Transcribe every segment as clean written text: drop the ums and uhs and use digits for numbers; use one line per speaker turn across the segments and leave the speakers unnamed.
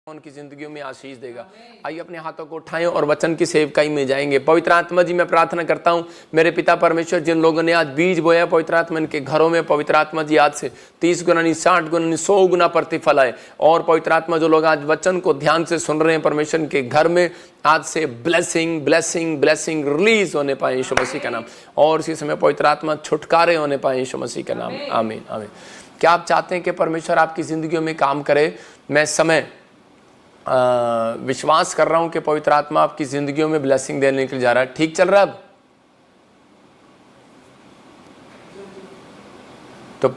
उनकी जिंदगियों में आशीष देगा। आइए अपने हाथों को उठाएं और वचन की सेवकाई में जाएंगे। पवित्र आत्मा जी, मैं प्रार्थना करता हूं मेरे पिता परमेश्वर, जिन लोगों ने आज बीज बोया पवित्र आत्मा इनके घरों में, पवित्र आत्मा जी आज से 30 गुना नहीं 60 गुना नहीं 100 गुना प्रतिफल आए। और पवित्र आत्मा जो लोग आज वचन को ध्यान से सुन रहे हैं परमेश्वर के घर में, आज से ब्लेसिंग ब्लेसिंग ब्लेसिंग रिलीज होने पाए यीशु मसीह का नाम। और इसी समय पवित्र आत्मा छुटकारे होने पाए यीशु मसीह का नाम। आमीन आमीन। क्या आप चाहते हैं कि परमेश्वर आपकी जिंदगियों में काम करे? मैं समय विश्वास कर रहा हूं कि पवित्र आत्मा आपकी जिंदगियों में ब्लेसिंग देने के लिए जा रहा है। ठीक चल रहा है अब? तो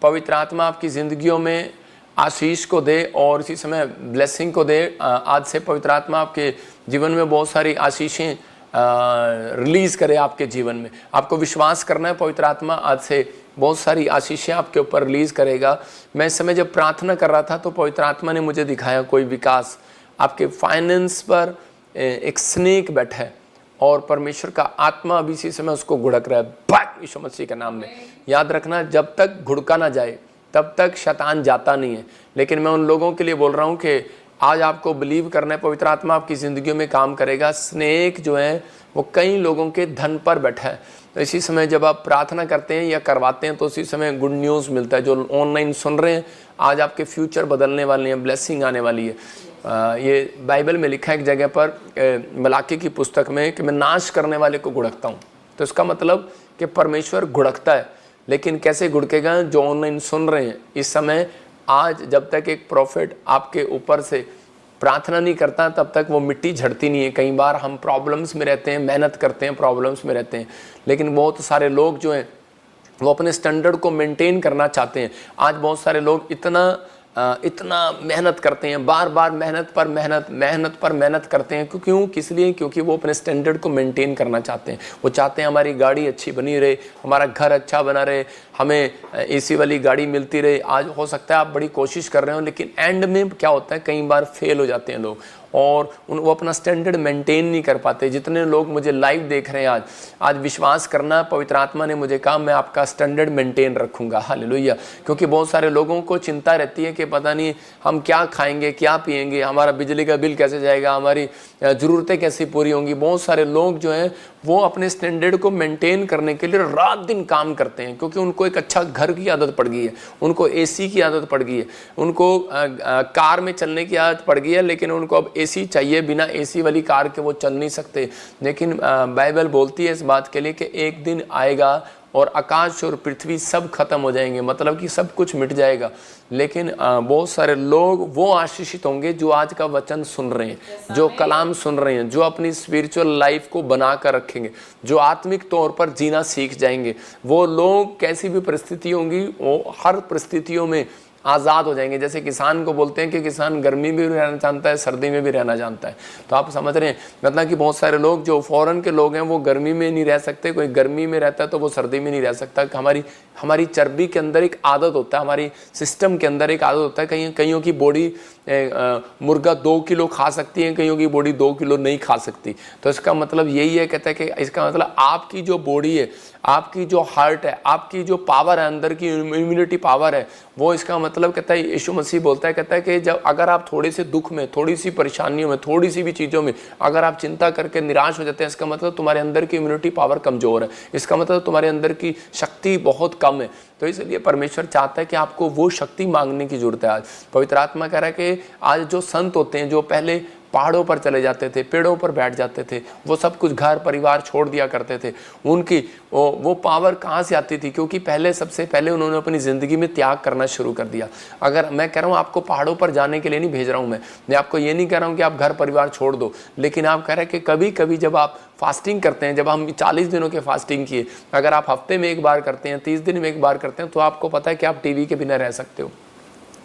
पवित्र आत्मा आपकी जिंदगियों में आशीष को दे और इसी समय ब्लेसिंग को दे। आज से पवित्र आत्मा आपके जीवन में बहुत सारी आशीषें रिलीज करे आपके जीवन में। आपको विश्वास करना है, पवित्र आत्मा आज से बहुत सारी आशीषें आपके ऊपर रिलीज करेगा। मैं इस समय जब प्रार्थना कर रहा था तो पवित्र आत्मा ने मुझे दिखाया कोई विकास आपके फाइनेंस पर, एक स्नेक बैठा है और परमेश्वर का आत्मा अभी इसी समय उसको घुड़क रहा है भाग यीशु मसीह के नाम में। याद रखना, जब तक घुड़का ना जाए तब तक शैतान जाता नहीं है। लेकिन मैं उन लोगों के लिए बोल रहा हूँ कि आज आपको बिलीव करना है, पवित्र आत्मा आपकी ज़िंदगियों में काम करेगा। स्नेक जो है वो कई लोगों के धन पर बैठा है। तो इसी समय जब आप प्रार्थना करते हैं या करवाते हैं तो उसी समय गुड न्यूज़ मिलता है। जो ऑनलाइन सुन रहे हैं, आज आपके फ्यूचर बदलने वाले हैं, ब्लेसिंग आने वाली है। ये बाइबल में लिखा है एक जगह पर मलाकी की पुस्तक में कि मैं नाश करने वाले को घुड़कता हूँ। तो इसका मतलब कि परमेश्वर घुड़कता है। लेकिन कैसे घुड़केगा? जो ऑनलाइन सुन रहे हैं इस समय, आज जब तक एक प्रॉफिट आपके ऊपर से प्रार्थना नहीं करता तब तक वो मिट्टी झड़ती नहीं है। कई बार हम प्रॉब्लम्स में रहते हैं, मेहनत करते हैं, प्रॉब्लम्स में रहते हैं, लेकिन बहुत सारे लोग जो हैं वो अपने स्टैंडर्ड को मेंटेन करना चाहते हैं। आज बहुत सारे लोग इतना मेहनत करते हैं, बार बार मेहनत पर मेहनत करते हैं। क्यों? किस लिए? क्योंकि वो अपने स्टैंडर्ड को मेंटेन करना चाहते हैं। वो चाहते हैं हमारी गाड़ी अच्छी बनी रहे, हमारा घर अच्छा बना रहे, हमें एसी वाली गाड़ी मिलती रहे। आज हो सकता है आप बड़ी कोशिश कर रहे हो, लेकिन एंड में क्या होता है, कई बार फेल हो जाते हैं लोग और वो अपना स्टैंडर्ड मेंटेन नहीं कर पाते। जितने लोग मुझे लाइव देख रहे हैं आज विश्वास करना, पवित्र आत्मा ने मुझे कहा मैं आपका स्टैंडर्ड मेंटेन रखूंगा। हालेलुया। क्योंकि बहुत सारे लोगों को चिंता रहती है कि पता नहीं हम क्या खाएंगे, क्या पिएंगे, हमारा बिजली का बिल कैसे जाएगा, हमारी ज़रूरतें कैसे पूरी होंगी। बहुत सारे लोग जो हैं वो अपने स्टैंडर्ड को मेंटेन करने के लिए रात दिन काम करते हैं, क्योंकि उनको एक अच्छा घर की आदत पड़ गई है, उनको एसी की आदत पड़ गई है, उनको कार में चलने की आदत पड़ गई है, लेकिन उनको अब एसी चाहिए। बिना एसी वाली कार के वो चल नहीं सकते। लेकिन बाइबल बोलती है इस बात के लिए कि एक दिन आएगा और आकाश और पृथ्वी सब खत्म हो जाएंगे, मतलब कि सब कुछ मिट जाएगा। लेकिन बहुत सारे लोग वो आशीषित होंगे जो आज का वचन सुन रहे हैं, जो कलाम सुन रहे हैं, जो अपनी स्पिरिचुअल लाइफ को बना कर रखेंगे, जो आत्मिक तौर पर जीना सीख जाएंगे। वो लोग कैसी भी परिस्थिति होंगी वो हर परिस्थितियों में आज़ाद हो जाएंगे। जैसे किसान को बोलते हैं कि किसान गर्मी में भी रहना जानता है, सर्दी में भी रहना जानता है। तो आप समझ रहे हैं, मतलब कि बहुत सारे लोग जो फॉरेन के लोग हैं वो गर्मी में नहीं रह सकते, कोई गर्मी में रहता है तो वो सर्दी में नहीं रह सकता। हमारी चर्बी के अंदर एक आदत होता है, हमारी सिस्टम के अंदर एक आदत होता है। कईयों की बॉडी मुर्गा 2 किलो खा सकती है, कईयों की बॉडी 2 किलो नहीं खा सकती। तो इसका मतलब यही है, कहता है कि इसका मतलब आपकी जो बॉडी है, आपकी जो हार्ट है, आपकी जो पावर है, अंदर की इम्यूनिटी पावर है, वो इसका मतलब कहता है, यीशु मसीह बोलता है, कहता है कि जब अगर आप थोड़े से दुख में, थोड़ी सी परेशानियों में, थोड़ी सी भी चीज़ों में अगर आप चिंता करके निराश हो जाते हैं, इसका मतलब तुम्हारे अंदर की इम्यूनिटी पावर कमज़ोर है, इसका मतलब तुम्हारे अंदर की शक्ति बहुत कम है। तो इसलिए परमेश्वर चाहता है कि आपको वो शक्ति मांगने की जरूरत है। आज पवित्र आत्मा कह रहा है कि आज जो संत होते हैं, जो पहले पहाड़ों पर चले जाते थे, पेड़ों पर बैठ जाते थे, वो सब कुछ घर परिवार छोड़ दिया करते थे, उनकी वो पावर कहाँ से आती थी? क्योंकि सबसे पहले उन्होंने अपनी ज़िंदगी में त्याग करना शुरू कर दिया। अगर मैं कह रहा हूँ आपको पहाड़ों पर जाने के लिए नहीं भेज रहा हूँ, मैं आपको ये नहीं कह रहा हूँ कि आप घर परिवार छोड़ दो, लेकिन आप कह रहे हैं कि कभी कभी जब आप फास्टिंग करते हैं, जब हम 40 दिनों के फास्टिंग किए, अगर आप हफ्ते में एक बार करते हैं, 30 दिन में एक बार करते हैं, तो आपको पता है कि आप टीवी के बिना रह सकते हो।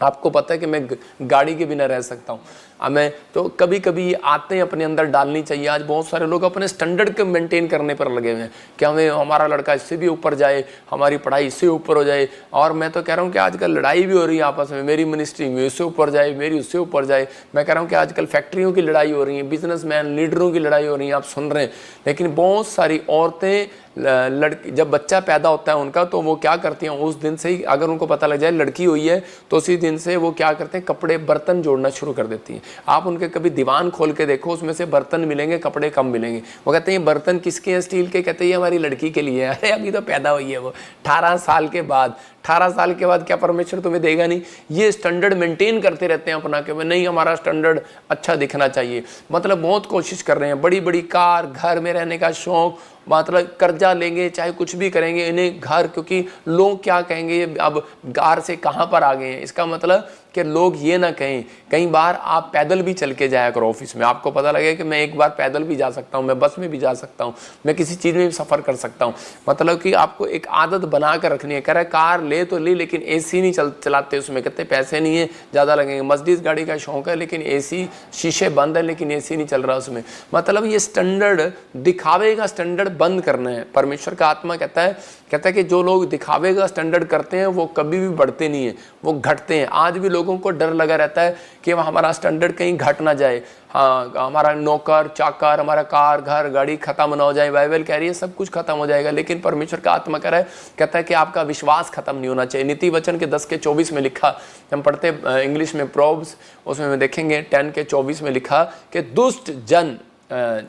आपको पता है कि मैं गाड़ी के बिना रह सकता हूँ। हमें तो कभी कभी आते हैं अपने अंदर डालनी चाहिए। आज बहुत सारे लोग अपने स्टैंडर्ड को मेंटेन करने पर लगे हुए हैं कि हमारा लड़का इससे भी ऊपर जाए, हमारी पढ़ाई इससे ऊपर हो जाए। और मैं तो कह रहा हूँ कि आजकल लड़ाई भी हो रही है आपस में, मेरी मिनिस्ट्री में इससे ऊपर जाए, मेरी उससे ऊपर जाए। मैं कह रहा हूँ कि आजकल फैक्ट्रियों की लड़ाई हो रही है, बिजनेसमैन लीडरों की लड़ाई हो रही है, आप सुन रहे हैं। लेकिन बहुत सारी औरतें लड़की जब बच्चा पैदा होता है उनका, तो वो क्या करती हैं उस दिन से ही, अगर उनको पता लग जाए लड़की हुई है तो उसी दिन से वो क्या करते हैं, कपड़े बर्तन जोड़ना शुरू कर देती हैं। आप उनके कभी दीवान खोल के देखो, उसमें से बर्तन मिलेंगे, कपड़े कम मिलेंगे। वो कहते हैं ये बर्तन किसके हैं, स्टील के, कहते हैं ये हमारी लड़की के लिए है। अरे अभी तो पैदा हुई है वो 18 साल के बाद, 18 साल के बाद क्या परमेश्वर तुम्हें देगा नहीं? ये स्टैंडर्ड मेंटेन करते रहते हैं अपना, कि नहीं हमारा स्टैंडर्ड अच्छा दिखना चाहिए। मतलब बहुत कोशिश कर रहे हैं, बड़ी बड़ी कार, घर में रहने का शौक, मतलब कर्जा लेंगे चाहे कुछ भी करेंगे इन्हें घर, क्योंकि लोग क्या कहेंगे ये अब कार से कहाँ पर आ गए हैं। इसका मतलब कि लोग ये ना कहें। कई बार आप पैदल भी चल के जाया करो ऑफिस में, आपको पता लगे कि मैं एक बार पैदल भी जा सकता हूँ, मैं बस में भी जा सकता हूँ, मैं किसी चीज़ में भी सफ़र कर सकता हूँ। मतलब कि आपको एक आदत बना कर रखनी है। कह रहा है कार ले तो ली, लेकिन AC नहीं चलाते उसमें, कहते पैसे नहीं है, ज़्यादा लगेंगे। मर्सिडीज गाड़ी का शौक है, लेकिन AC, शीशे बंद है लेकिन AC नहीं चल रहा उसमें। मतलब ये स्टैंडर्ड, दिखावे का स्टैंडर्ड बंद करना है। परमेश्वर का आत्मा कहता है कि जो लोग दिखावे का स्टैंडर्ड करते हैं वो कभी भी बढ़ते नहीं है, वो घटते हैं। आज भी लोगों को डर लगा रहता है कि हमारा स्टैंडर्ड कहीं घट ना जाए, हाँ हमारा नौकर चाकर, हमारा कार घर गाड़ी खत्म ना हो जाए। बाइबल कह रही है सब कुछ खत्म हो जाएगा, लेकिन परमेश्वर का आत्मा कह रहा है, कहता है कि आपका विश्वास खत्म नहीं होना चाहिए। नीति वचन के 10:24 में लिखा, हम पढ़ते इंग्लिश में प्रोव्स, उसमें में देखेंगे 10:24 में लिखा कि दुष्ट जन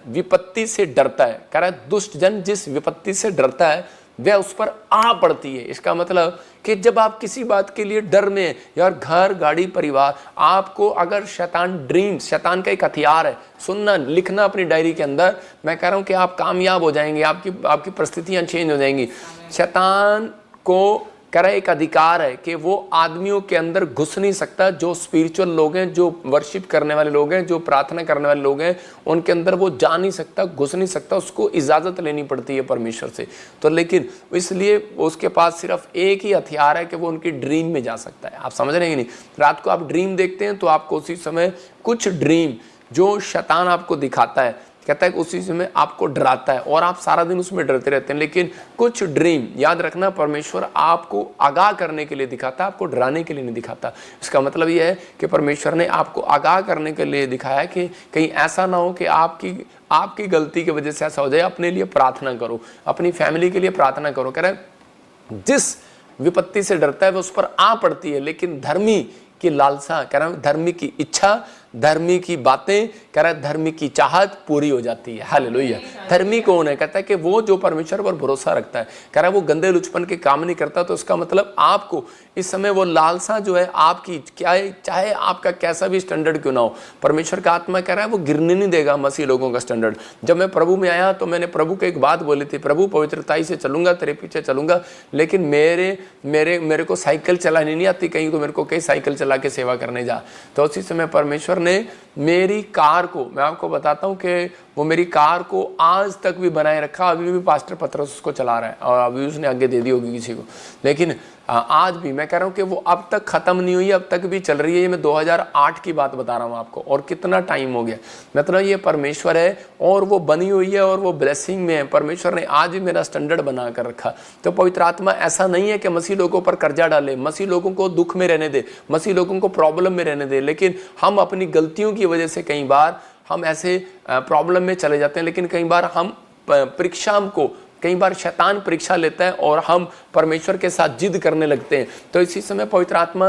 विपत्ति से डरता है। कह रहा है दुष्ट जन जिस विपत्ति से डरता है वह उस पर आ पड़ती है। इसका मतलब कि जब आप किसी बात के लिए डर में, यार घर गाड़ी परिवार, आपको अगर शैतान का एक हथियार है, सुनना लिखना अपनी डायरी के अंदर, मैं कह रहा हूं कि आप कामयाब हो जाएंगे, आपकी परिस्थितियां चेंज हो जाएंगी। शैतान को कह रहा है एक अधिकार है कि वो आदमियों के अंदर घुस नहीं सकता। जो स्पिरिचुअल लोग हैं, जो वर्शिप करने वाले लोग हैं, जो प्रार्थना करने वाले लोग हैं, उनके अंदर वो जा नहीं सकता, घुस नहीं सकता, उसको इजाज़त लेनी पड़ती है परमेश्वर से। तो लेकिन इसलिए उसके पास सिर्फ एक ही हथियार है कि वो उनकी ड्रीम में जा सकता है। आप समझ रहे हैं कि नहीं? रात को आप ड्रीम देखते हैं तो आपको उसी समय कुछ ड्रीम जो शैतान आपको दिखाता है, कहता है कि उसी समय आपको डराता है और आप सारा दिन उसमें डरते रहते हैं। लेकिन कुछ ड्रीम, याद रखना, परमेश्वर आपको आगाह करने के लिए दिखाता है, आपको डराने के लिए नहीं दिखाता। इसका मतलब यह है कि परमेश्वर ने आपको आगाह करने के लिए दिखाया है कि कहीं ऐसा ना हो कि आपकी गलती की वजह से ऐसा हो जाए। अपने लिए प्रार्थना करो, अपनी फैमिली के लिए प्रार्थना करो। कह रहा है जिस विपत्ति से डरता है वह उस पर आ पड़ती है, लेकिन धर्मी की लालसा, कह रहा है धर्मी की इच्छा, धर्मी की बातें, कह रहा है धर्मी की चाहत पूरी हो जाती है। हालेलुया। धर्मी कौन है? कहता है कि वो जो परमेश्वर पर भरोसा रखता है। कह रहा है वो गंदे लुचपन के काम नहीं करता। तो इसका मतलब आपको इस समय वो लालसा जो है आपकी, क्या है, चाहे आपका कैसा भी स्टैंडर्ड क्यों ना हो, परमेश्वर का आत्मा कह रहा है वो गिरने नहीं देगा मसीह लोगों का स्टैंडर्ड। जब मैं प्रभु में आया तो मैंने प्रभु को एक बात बोली थी, प्रभु पवित्रताई से चलूंगा, तेरे पीछे चलूंगा, लेकिन मेरे को साइकिल चलानी नहीं आती, कहीं तो मेरे को कहीं साइकिल चला के सेवा करने जा। तो उसी समय परमेश्वर ने मेरी कार को, मैं आपको बताता हूँ कि वो मेरी कार को आज तक भी बनाए रखा। अभी भी पास्टर पतरस उसको चला रहा है और अभी उसने आगे दे दी होगी किसी को, लेकिन आज भी मैं कह रहा हूँ कि वो अब तक ख़त्म नहीं हुई, अब तक भी चल रही है। ये मैं 2008 की बात बता रहा हूँ आपको, और कितना टाइम हो गया। मतलब ये परमेश्वर है और वो बनी हुई है और वो ब्लेसिंग में है। परमेश्वर ने आज भी मेरा स्टैंडर्ड बना कर रखा। तो पवित्र आत्मा ऐसा नहीं है कि मसीह लोगों पर कर्जा डाले, मसीह लोगों को दुख में रहने दे, मसीह लोगों को प्रॉब्लम में रहने दे। लेकिन हम अपनी गलतियों की वजह से कई बार हम ऐसे प्रॉब्लम में चले जाते हैं। लेकिन कई बार हम परीक्षा को, कई बार शैतान परीक्षा लेता है और हम परमेश्वर के साथ जिद करने लगते हैं। तो इसी समय पवित्र आत्मा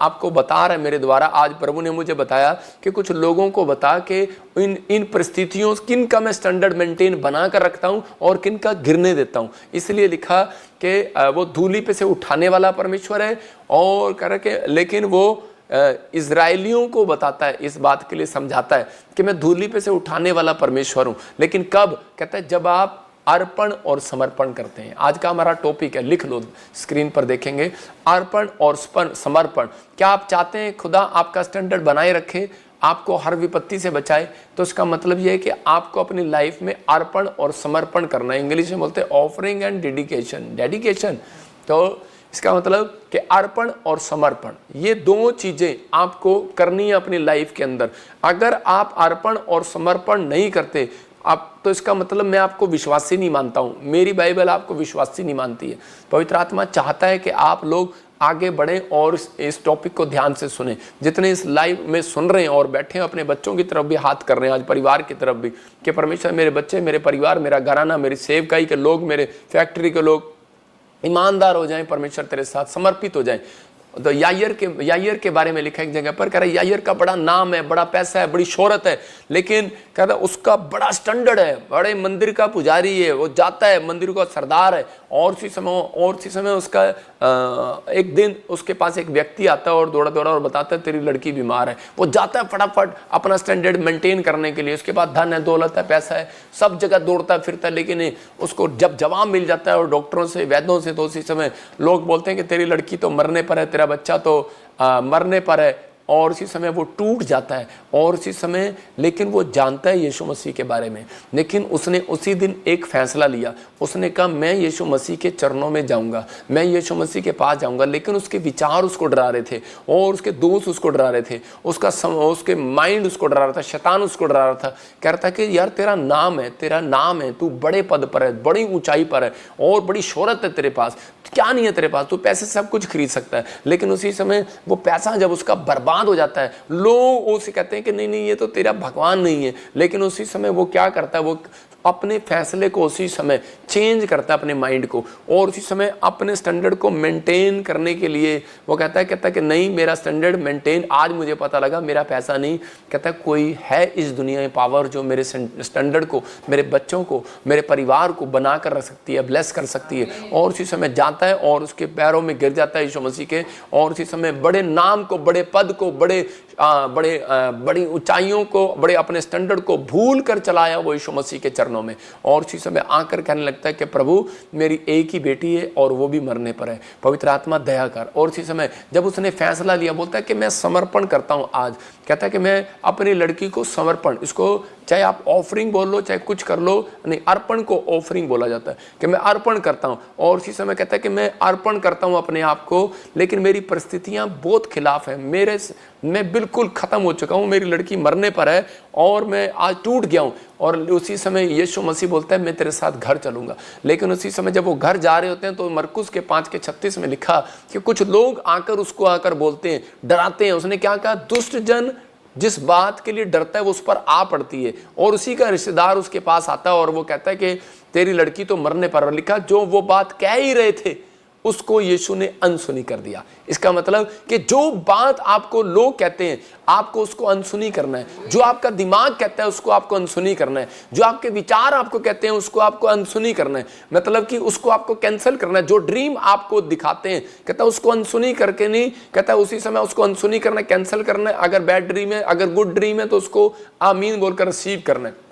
आपको बता रहा है मेरे द्वारा, आज प्रभु ने मुझे बताया कि कुछ लोगों को बता के इन परिस्थितियों, किन का मैं स्टैंडर्ड मेंटेन बना कर रखता हूँ और किन का गिरने देता हूँ। इसलिए लिखा कि वो धूली पे से उठाने वाला परमेश्वर है और करके, लेकिन वो इजराइलियों को बताता है, इस बात के लिए समझाता है कि मैं धूली पे से उठाने वाला परमेश्वर हूँ। लेकिन कब? कहता है जब आप अर्पण और समर्पण करते हैं। आज का हमारा टॉपिक है, लिख लो, स्क्रीन पर देखेंगे, अर्पण और समर्पण। क्या आप चाहते हैं खुदा आपका स्टैंडर्ड बनाए रखे, आपको हर विपत्ति से बचाए? तो इसका मतलब यह है कि आपको अपनी लाइफ में अर्पण और समर्पण करना है। इंग्लिश में बोलते हैं ऑफरिंग एंड डेडिकेशन। तो इसका मतलब कि अर्पण और समर्पण, ये दो चीज़ें आपको करनी है अपनी लाइफ के अंदर। अगर आप अर्पण और समर्पण नहीं करते आप, तो इसका मतलब मैं आपको विश्वासी नहीं मानता हूँ, मेरी बाइबल आपको विश्वासी नहीं मानती है। पवित्र आत्मा चाहता है कि आप लोग आगे बढ़ें और इस टॉपिक को ध्यान से सुने। जितने इस लाइव में सुन रहे हैं और बैठे हैं, अपने बच्चों की तरफ भी हाथ कर रहे हैं, आज परिवार की तरफ भी, कि परमेश्वर मेरे बच्चे, मेरे परिवार, मेरा घराना, मेरी सेवकाई के लोग, मेरे फैक्ट्री के लोग ईमानदार हो जाएं, परमेश्वर तेरे साथ समर्पित हो जाएं। तो यायर के बारे में लिखा एक जगह पर, कह रहा है यायर का बड़ा नाम है, बड़ा पैसा है, बड़ी शोहरत है, लेकिन कह रहा उसका बड़ा स्टैंडर्ड है, बड़े मंदिर का पुजारी है, वो जाता है, मंदिर का सरदार है। और उसी समय उसका एक दिन उसके पास एक व्यक्ति आता है और दौड़ा और बताता है तेरी लड़की बीमार है। वो जाता है फटाफट अपना स्टैंडर्ड मेंटेन करने के लिए, उसके पास धन है, दौलत है, पैसा है, सब जगह दौड़ता फिरता है, लेकिन उसको जब जवाब मिल जाता है और डॉक्टरों से, वैद्यों से, तो उसी समय लोग बोलते हैं कि तेरी लड़की तो मरने पर है, तेरा बच्चा तो मरने पर है, और उसी समय वो टूट जाता है। और उसी समय लेकिन वो जानता है यीशु मसीह के बारे में, लेकिन उसने उसी दिन एक फैसला लिया। उसने कहा मैं यीशु मसीह के चरणों में जाऊंगा, मैं यीशु मसीह के पास जाऊंगा। लेकिन उसके विचार उसको डरा रहे थे और उसके दोस्त उसको डरा रहे थे, उसके माइंड उसको डरा रहा था, शैतान उसको डरा रहा था। कह रहा था कि यार तेरा नाम है, तू बड़े पद पर है, बड़ी ऊंचाई पर है और बड़ी शोहरत है तेरे पास, क्या नहीं है तेरे पास, तू पैसे से सब कुछ खरीद सकता है। लेकिन उसी समय वो पैसा जब उसका बर्बाद हो जाता है, लोग उसे कहते हैं कि नहीं ये तो तेरा भगवान नहीं है। लेकिन उसी समय वो क्या करता है, वो अपने फैसले को उसी समय चेंज करता है, अपने माइंड को, और उसी समय अपने स्टैंडर्ड को मेंटेन करने के लिए वो कहता है कि नहीं मेरा स्टैंडर्ड मेंटेन, आज मुझे पता लगा मेरा पैसा नहीं, कहता है कोई है इस दुनिया में पावर जो मेरे स्टैंडर्ड को, मेरे बच्चों को, मेरे परिवार को बना कर रख सकती है, ब्लेस कर सकती है। और उसी समय जाता है और उसके पैरों में गिर जाता है यीशु मसीह के, और उसी समय बड़े नाम को, बड़े पद को, बड़ी ऊंचाइयों को, बड़े अपने स्टैंडर्ड को भूल कर चलाया वो यीशु मसीह के चरणों में। और उसी समय आकर कहने लगता है कि प्रभु मेरी एक ही बेटी है और वो भी मरने पर है, पवित्र आत्मा दया कर। और उसी समय जब उसने फैसला लिया, बोलता है कि मैं समर्पण करता हूं आज, कहता है कि मैं अपनी लड़की को समर्पण, इसको चाहे आप ऑफरिंग बोल लो चाहे कुछ कर लो, नहीं अर्पण को ऑफरिंग बोला जाता है, कि मैं अर्पण करता हूं। और उसी समय कहता है कि मैं अर्पण करता हूं अपने आप को, लेकिन मेरी परिस्थितियां बहुत खिलाफ है, मैं बिल्कुल खत्म हो चुका हूं, मेरी लड़की मरने पर है और मैं आज टूट गया हूं। और उसी समय यीशु मसीह बोलता है मैं तेरे साथ घर चलूंगा। लेकिन उसी समय जब वो घर जा रहे होते हैं तो मरकुस के 5:36 में लिखा कि कुछ लोग आकर बोलते हैं, डराते हैं। उसने क्या कहा, दुष्ट जन जिस बात के लिए डरता है वो उस पर आ पड़ती है। और उसी का रिश्तेदार उसके पास आता है और वो कहता है कि तेरी लड़की तो मरने पर, लिखा जो वो बात कह ही रहे थे उसको यीशु ने अनसुनी कर दिया। इसका मतलब कि जो बात आपको लोग कहते हैं आपको उसको अनसुनी करना है, जो आपका दिमाग कहता है उसको आपको अनसुनी करना है, जो आपके विचार आपको कहते हैं उसको आपको अनसुनी करना है, मतलब कि उसको आपको कैंसिल करना है। जो ड्रीम आपको दिखाते हैं कहता है उसको अनसुनी करके नहीं, कहता है उसी समय उसको अनसुनी करना है, कैंसिल करना है। अगर बैड ड्रीम है, अगर गुड ड्रीम है तो उसको आमीन बोलकर रिसीव करना है,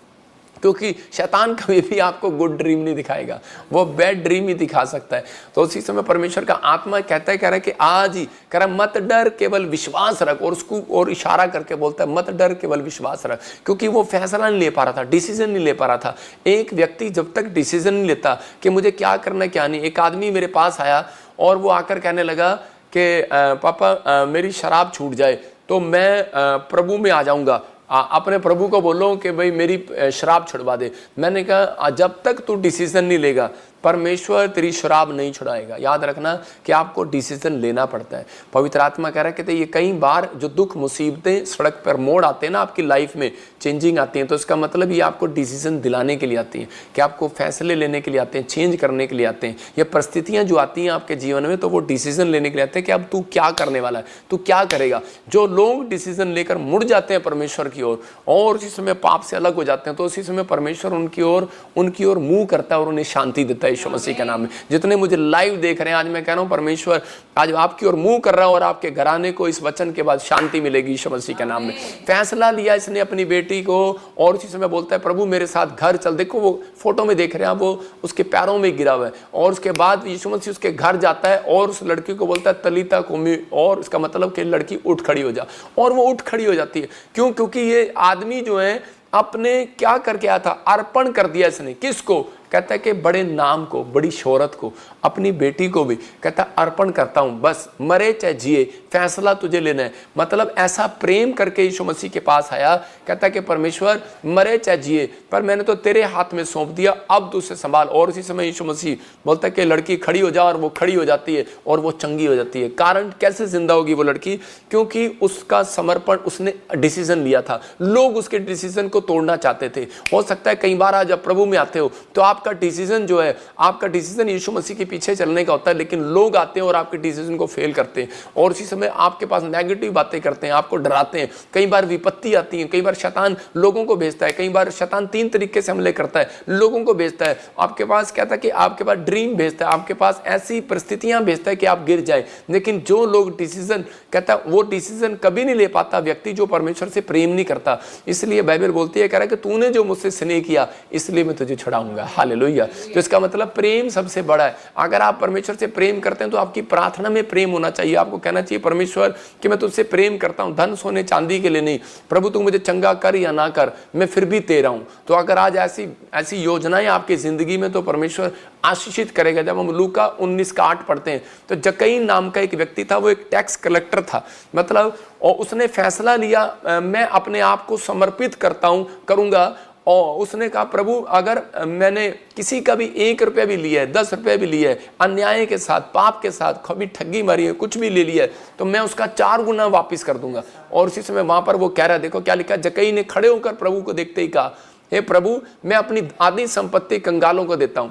क्योंकि शैतान कभी भी आपको गुड ड्रीम नहीं दिखाएगा, वो बैड ड्रीम ही दिखा सकता है। तो उसी समय परमेश्वर का आत्मा कह रहा है कि आज ही कह रहा मत डर केवल विश्वास रख, और उसको और इशारा करके बोलता है मत डर केवल विश्वास रख, क्योंकि वो फैसला नहीं ले पा रहा था, डिसीजन नहीं ले पा रहा था। एक व्यक्ति जब तक डिसीजन नहीं लेता कि मुझे क्या करना है क्या नहीं। एक आदमी मेरे पास आया और वो आकर कहने लगा कि पापा मेरी शराब छूट जाए तो मैं प्रभु में आ जाऊंगा, अपने प्रभु को बोलो कि भाई मेरी शराब छुड़वा दे। मैंने कहा जब तक तू डिसीजन नहीं लेगा परमेश्वर तेरी शराब नहीं छुड़ाएगा। याद रखना कि आपको डिसीजन लेना पड़ता है। पवित्र आत्मा कह रहा है कहते ये कई बार जो दुख मुसीबतें सड़क पर मोड़ आते हैं ना, आपकी लाइफ में चेंजिंग आती हैं, तो इसका मतलब ये आपको डिसीजन दिलाने के लिए आती हैं, कि आपको फैसले लेने के लिए आते हैं, चेंज करने के लिए आते हैं। ये परिस्थितियां जो आती हैं आपके जीवन में तो वो डिसीजन लेने के लिए आते हैं कि अब तू क्या करने वाला है, तू क्या करेगा। जो लोग डिसीजन लेकर मुड़ जाते हैं परमेश्वर की ओर और उसी समय पाप से अलग हो जाते हैं, तो उसी समय परमेश्वर उनकी ओर मुंह करता है और उन्हें शांति देता है यीशु मसीह के नाम में। जितने मुझे लाइव देख रहे हैं आज मैं कह रहा हूं परमेश्वर आज आपकी ओर मुंह कर रहा है और आपके घराने को इस वचन के बाद शांति मिलेगी यीशु मसीह के नाम में। फैसला लिया इसने अपनी बेटी को और उसी समय बोलता है प्रभु मेरे साथ घर चल। देखो वो फोटो में देख रहे हैं, वो उसके पैरों में गिरा हुआ है और उसके बाद यीशु मसीह उसके घर जाता है और उस लड़की को बोलता है तलीता कुमी, और इसका मतलब कि लड़की उठ खड़ी हो जा, और वो उठ खड़ी हो जाती है। क्यों? क्योंकि ये आदमी जो है अपने क्या करके आया था, अर्पण कर दिया इसने। किसको? कहता है कि बड़े नाम को, बड़ी शोहरत को, अपनी बेटी को भी कहता अर्पण करता हूं, बस मरे चाहे जिए फैसला तुझे लेना है। मतलब ऐसा प्रेम करके यीशु मसीह के पास आया, कहता कि परमेश्वर मरे चाहे जिए पर मैंने तो तेरे हाथ में सौंप दिया, अब तू उसे संभाल। और उसी समय यीशु मसीह बोलता है कि लड़की खड़ी हो जा, और वो खड़ी हो जाती है और वो चंगी हो जाती है। कारण कैसे जिंदा होगी वो लड़की? क्योंकि उसका समर्पण, उसने डिसीजन लिया था। लोग उसके डिसीजन को तोड़ना चाहते थे। हो सकता है कई बार आज जब प्रभु में आते हो तो आपका डिसीजन जो है, आपका डिसीजन यीशु मसीह के पीछे चलने का होता है, लेकिन लोग आते हैं और आपके डिसीजन को फेल करते हैं और उसी समय आपके पास नेगेटिव बातें करते हैं, आपको डराते हैं। कई बार विपत्ति आती है, कई बार शैतान लोगों को भेजता है, कई बार शैतान 3 तरीके से हमले करता है, लोगों को भेजता है, आपके पास कहता है कि आपके पास ड्रीम भेजता है, आपके पास ऐसी परिस्थितियां भेजता है कि आप गिर जाए। लेकिन जो लोग डिसीजन, कहता है वो डिसीजन कभी नहीं ले पाता व्यक्ति जो परमेश्वर से प्रेम नहीं करता। इसलिए बाइबल बोलती है, कह रहा है कि तूने जो मुझसे स्नेह किया इसलिए मैं तुझे छुड़ाऊंगा। हालेलुया। तो इसका मतलब प्रेम सबसे बड़ा है। अगर आप परमेश्वर से प्रेम करते हैं तो आपकी प्रार्थना में प्रेम होना चाहिए। आपको कहना चाहिए परमेश्वर कि मैं तुझसे प्रेम करता हूं, धन सोने चांदी के लिए नहीं, प्रभु तू मुझे चंगा कर या ना कर, मैं फिर भी तेरा हूं। तो अगर आज ऐसी योजनाएं आपकी जिंदगी में, तो परमेश्वर आशीषित करेगा। जब हम लूका 19:8 पढ़ते हैं तो जक्कई नाम का एक व्यक्ति था, वो एक टैक्स कलेक्टर था। मतलब और उसने फैसला लिया, मैं अपने आप को समर्पित करूंगा। और उसने कहा प्रभु अगर मैंने किसी का भी 1 रुपया भी लिया है, 10 रुपया भी लिया है, अन्याय के साथ, पाप के साथ, कभी ठगी मारी है, कुछ भी ले लिया है, तो मैं उसका 4 गुना वापिस कर दूंगा। और उसी समय वहां पर वो कह रहा है, देखो क्या लिखा, जक्कई ने खड़े होकर प्रभु को देखते ही कहा, हे प्रभु मैं अपनी आधी संपत्ति कंगालों को देता हूं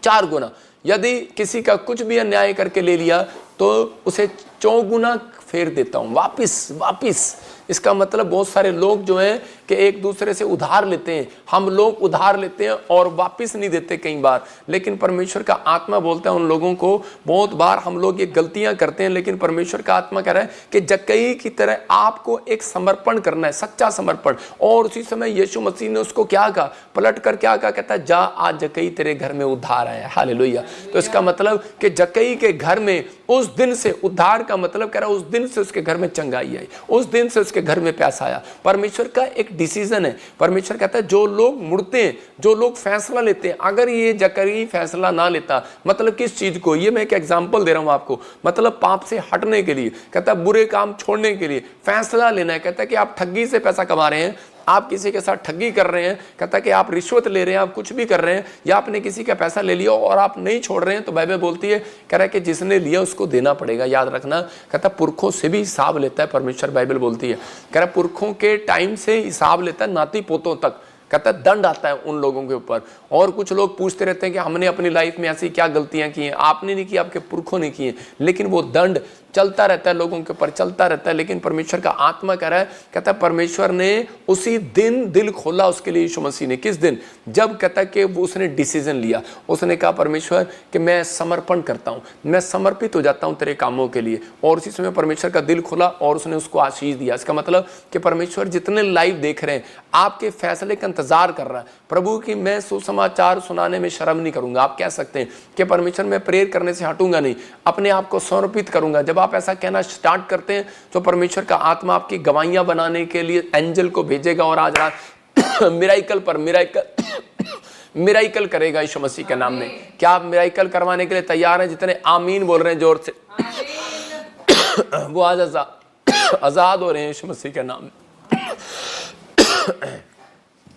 4 गुना। यदि किसी का कुछ भी अन्याय करके ले लिया तो उसे 4 गुना फेर देता हूं, वापिस। इसका मतलब बहुत सारे लोग जो हैं कि एक दूसरे से उधार लेते हैं, हम लोग उधार लेते हैं और वापस नहीं देते कई बार। लेकिन परमेश्वर का आत्मा बोलता है उन लोगों को, बहुत बार हम लोग ये गलतियां करते हैं, लेकिन परमेश्वर का आत्मा कह रहा है कि जक्कई की तरह आपको एक समर्पण करना है, सच्चा समर्पण। और उसी समय यीशु मसीह ने उसको क्या कहा, पलट कर क्या कहा, कहता है जा आज जक्कई तेरे घर में उद्धार आया। हालेलुया। तो इसका मतलब कि जक्कई के घर में उस दिन से उद्धार का मतलब कह रहा है उस दिन से उसके घर में चंगाई आई, उस दिन से उसके घर में पैसा आया। परमेश्वर का एक डिसीजन है। परमेश्वर कहता है जो लोग मुड़ते हैं, जो लोग फैसला लेते हैं, अगर ये जक्कई फैसला ना लेता, मतलब किस चीज को, ये मैं एक एग्जांपल दे रहा हूं आपको, मतलब पाप से हटने के लिए, कहता है बुरे काम छोड़ने के लिए फैसला लेना है। कहता है कि आप ठगी से पैसा कमा रहे हैं, आप किसी के साथ ठगी कर रहे हैं, कहता है कि आप रिश्वत ले रहे हैं, आप कुछ भी कर रहे हैं, या आपने किसी का पैसा ले लिया और आप नहीं छोड़ रहे हैं, तो बाइबल बोलती है, कह रहा है कि जिसने लिया उसको देना पड़ेगा। याद रखना, कहता है पुरखों से भी हिसाब लेता है परमेश्वर। बाइबल बोलती है, कह रहा है पुरखों के टाइम से हिसाब लेता है, नाती पोतों तक। कहता है दंड आता है उन लोगों के ऊपर। और कुछ लोग पूछते रहते हैं कि हमने अपनी लाइफ में ऐसी क्या गलतियां की हैं। आपने नहीं की, आपके पुरखों ने की हैं, लेकिन वो दंड चलता रहता है, लोगों के ऊपर चलता रहता है। लेकिन परमेश्वर का आत्मा कह रहा है, कहता है परमेश्वर ने उसी दिन दिल खोला उसके लिए यीशु मसीह ने। किस दिन? जब कहता है कि वो उसने डिसीजन लिया, उसने कहा परमेश्वर कि मैं समर्पण करता हूं, मैं समर्पित हो जाता हूं तेरे कामों के लिए। और उसी समय परमेश्वर का दिल खोला और उसने उसको आशीष दिया। इसका मतलब कि परमेश्वर जितने लाइव देख रहे हैं, आपके फैसले का इंतजार कर रहा है प्रभु की मैं सुसमाचार सुनाने में शर्म नहीं करूंगा। आप कह सकते हैं कि परमेश्वर मैं प्रेयर करने से हटूंगा नहीं, अपने आप को समर्पित करूंगा। जब आप ऐसा कहना स्टार्ट करते हैं तो परमेश्वर का आत्मा आपकी गवाहियां बनाने के लिए एंजल को भेजेगा और आज रात मिराइकल पर मिराइकल करेगा यीशु मसीह के नाम में। क्या आप मिराइकल करवाने के लिए तैयार हैं? जितने आमीन बोल रहे हैं जोर से, वो आज आजाद हो रहे हैं यीशु मसीह के नाम में।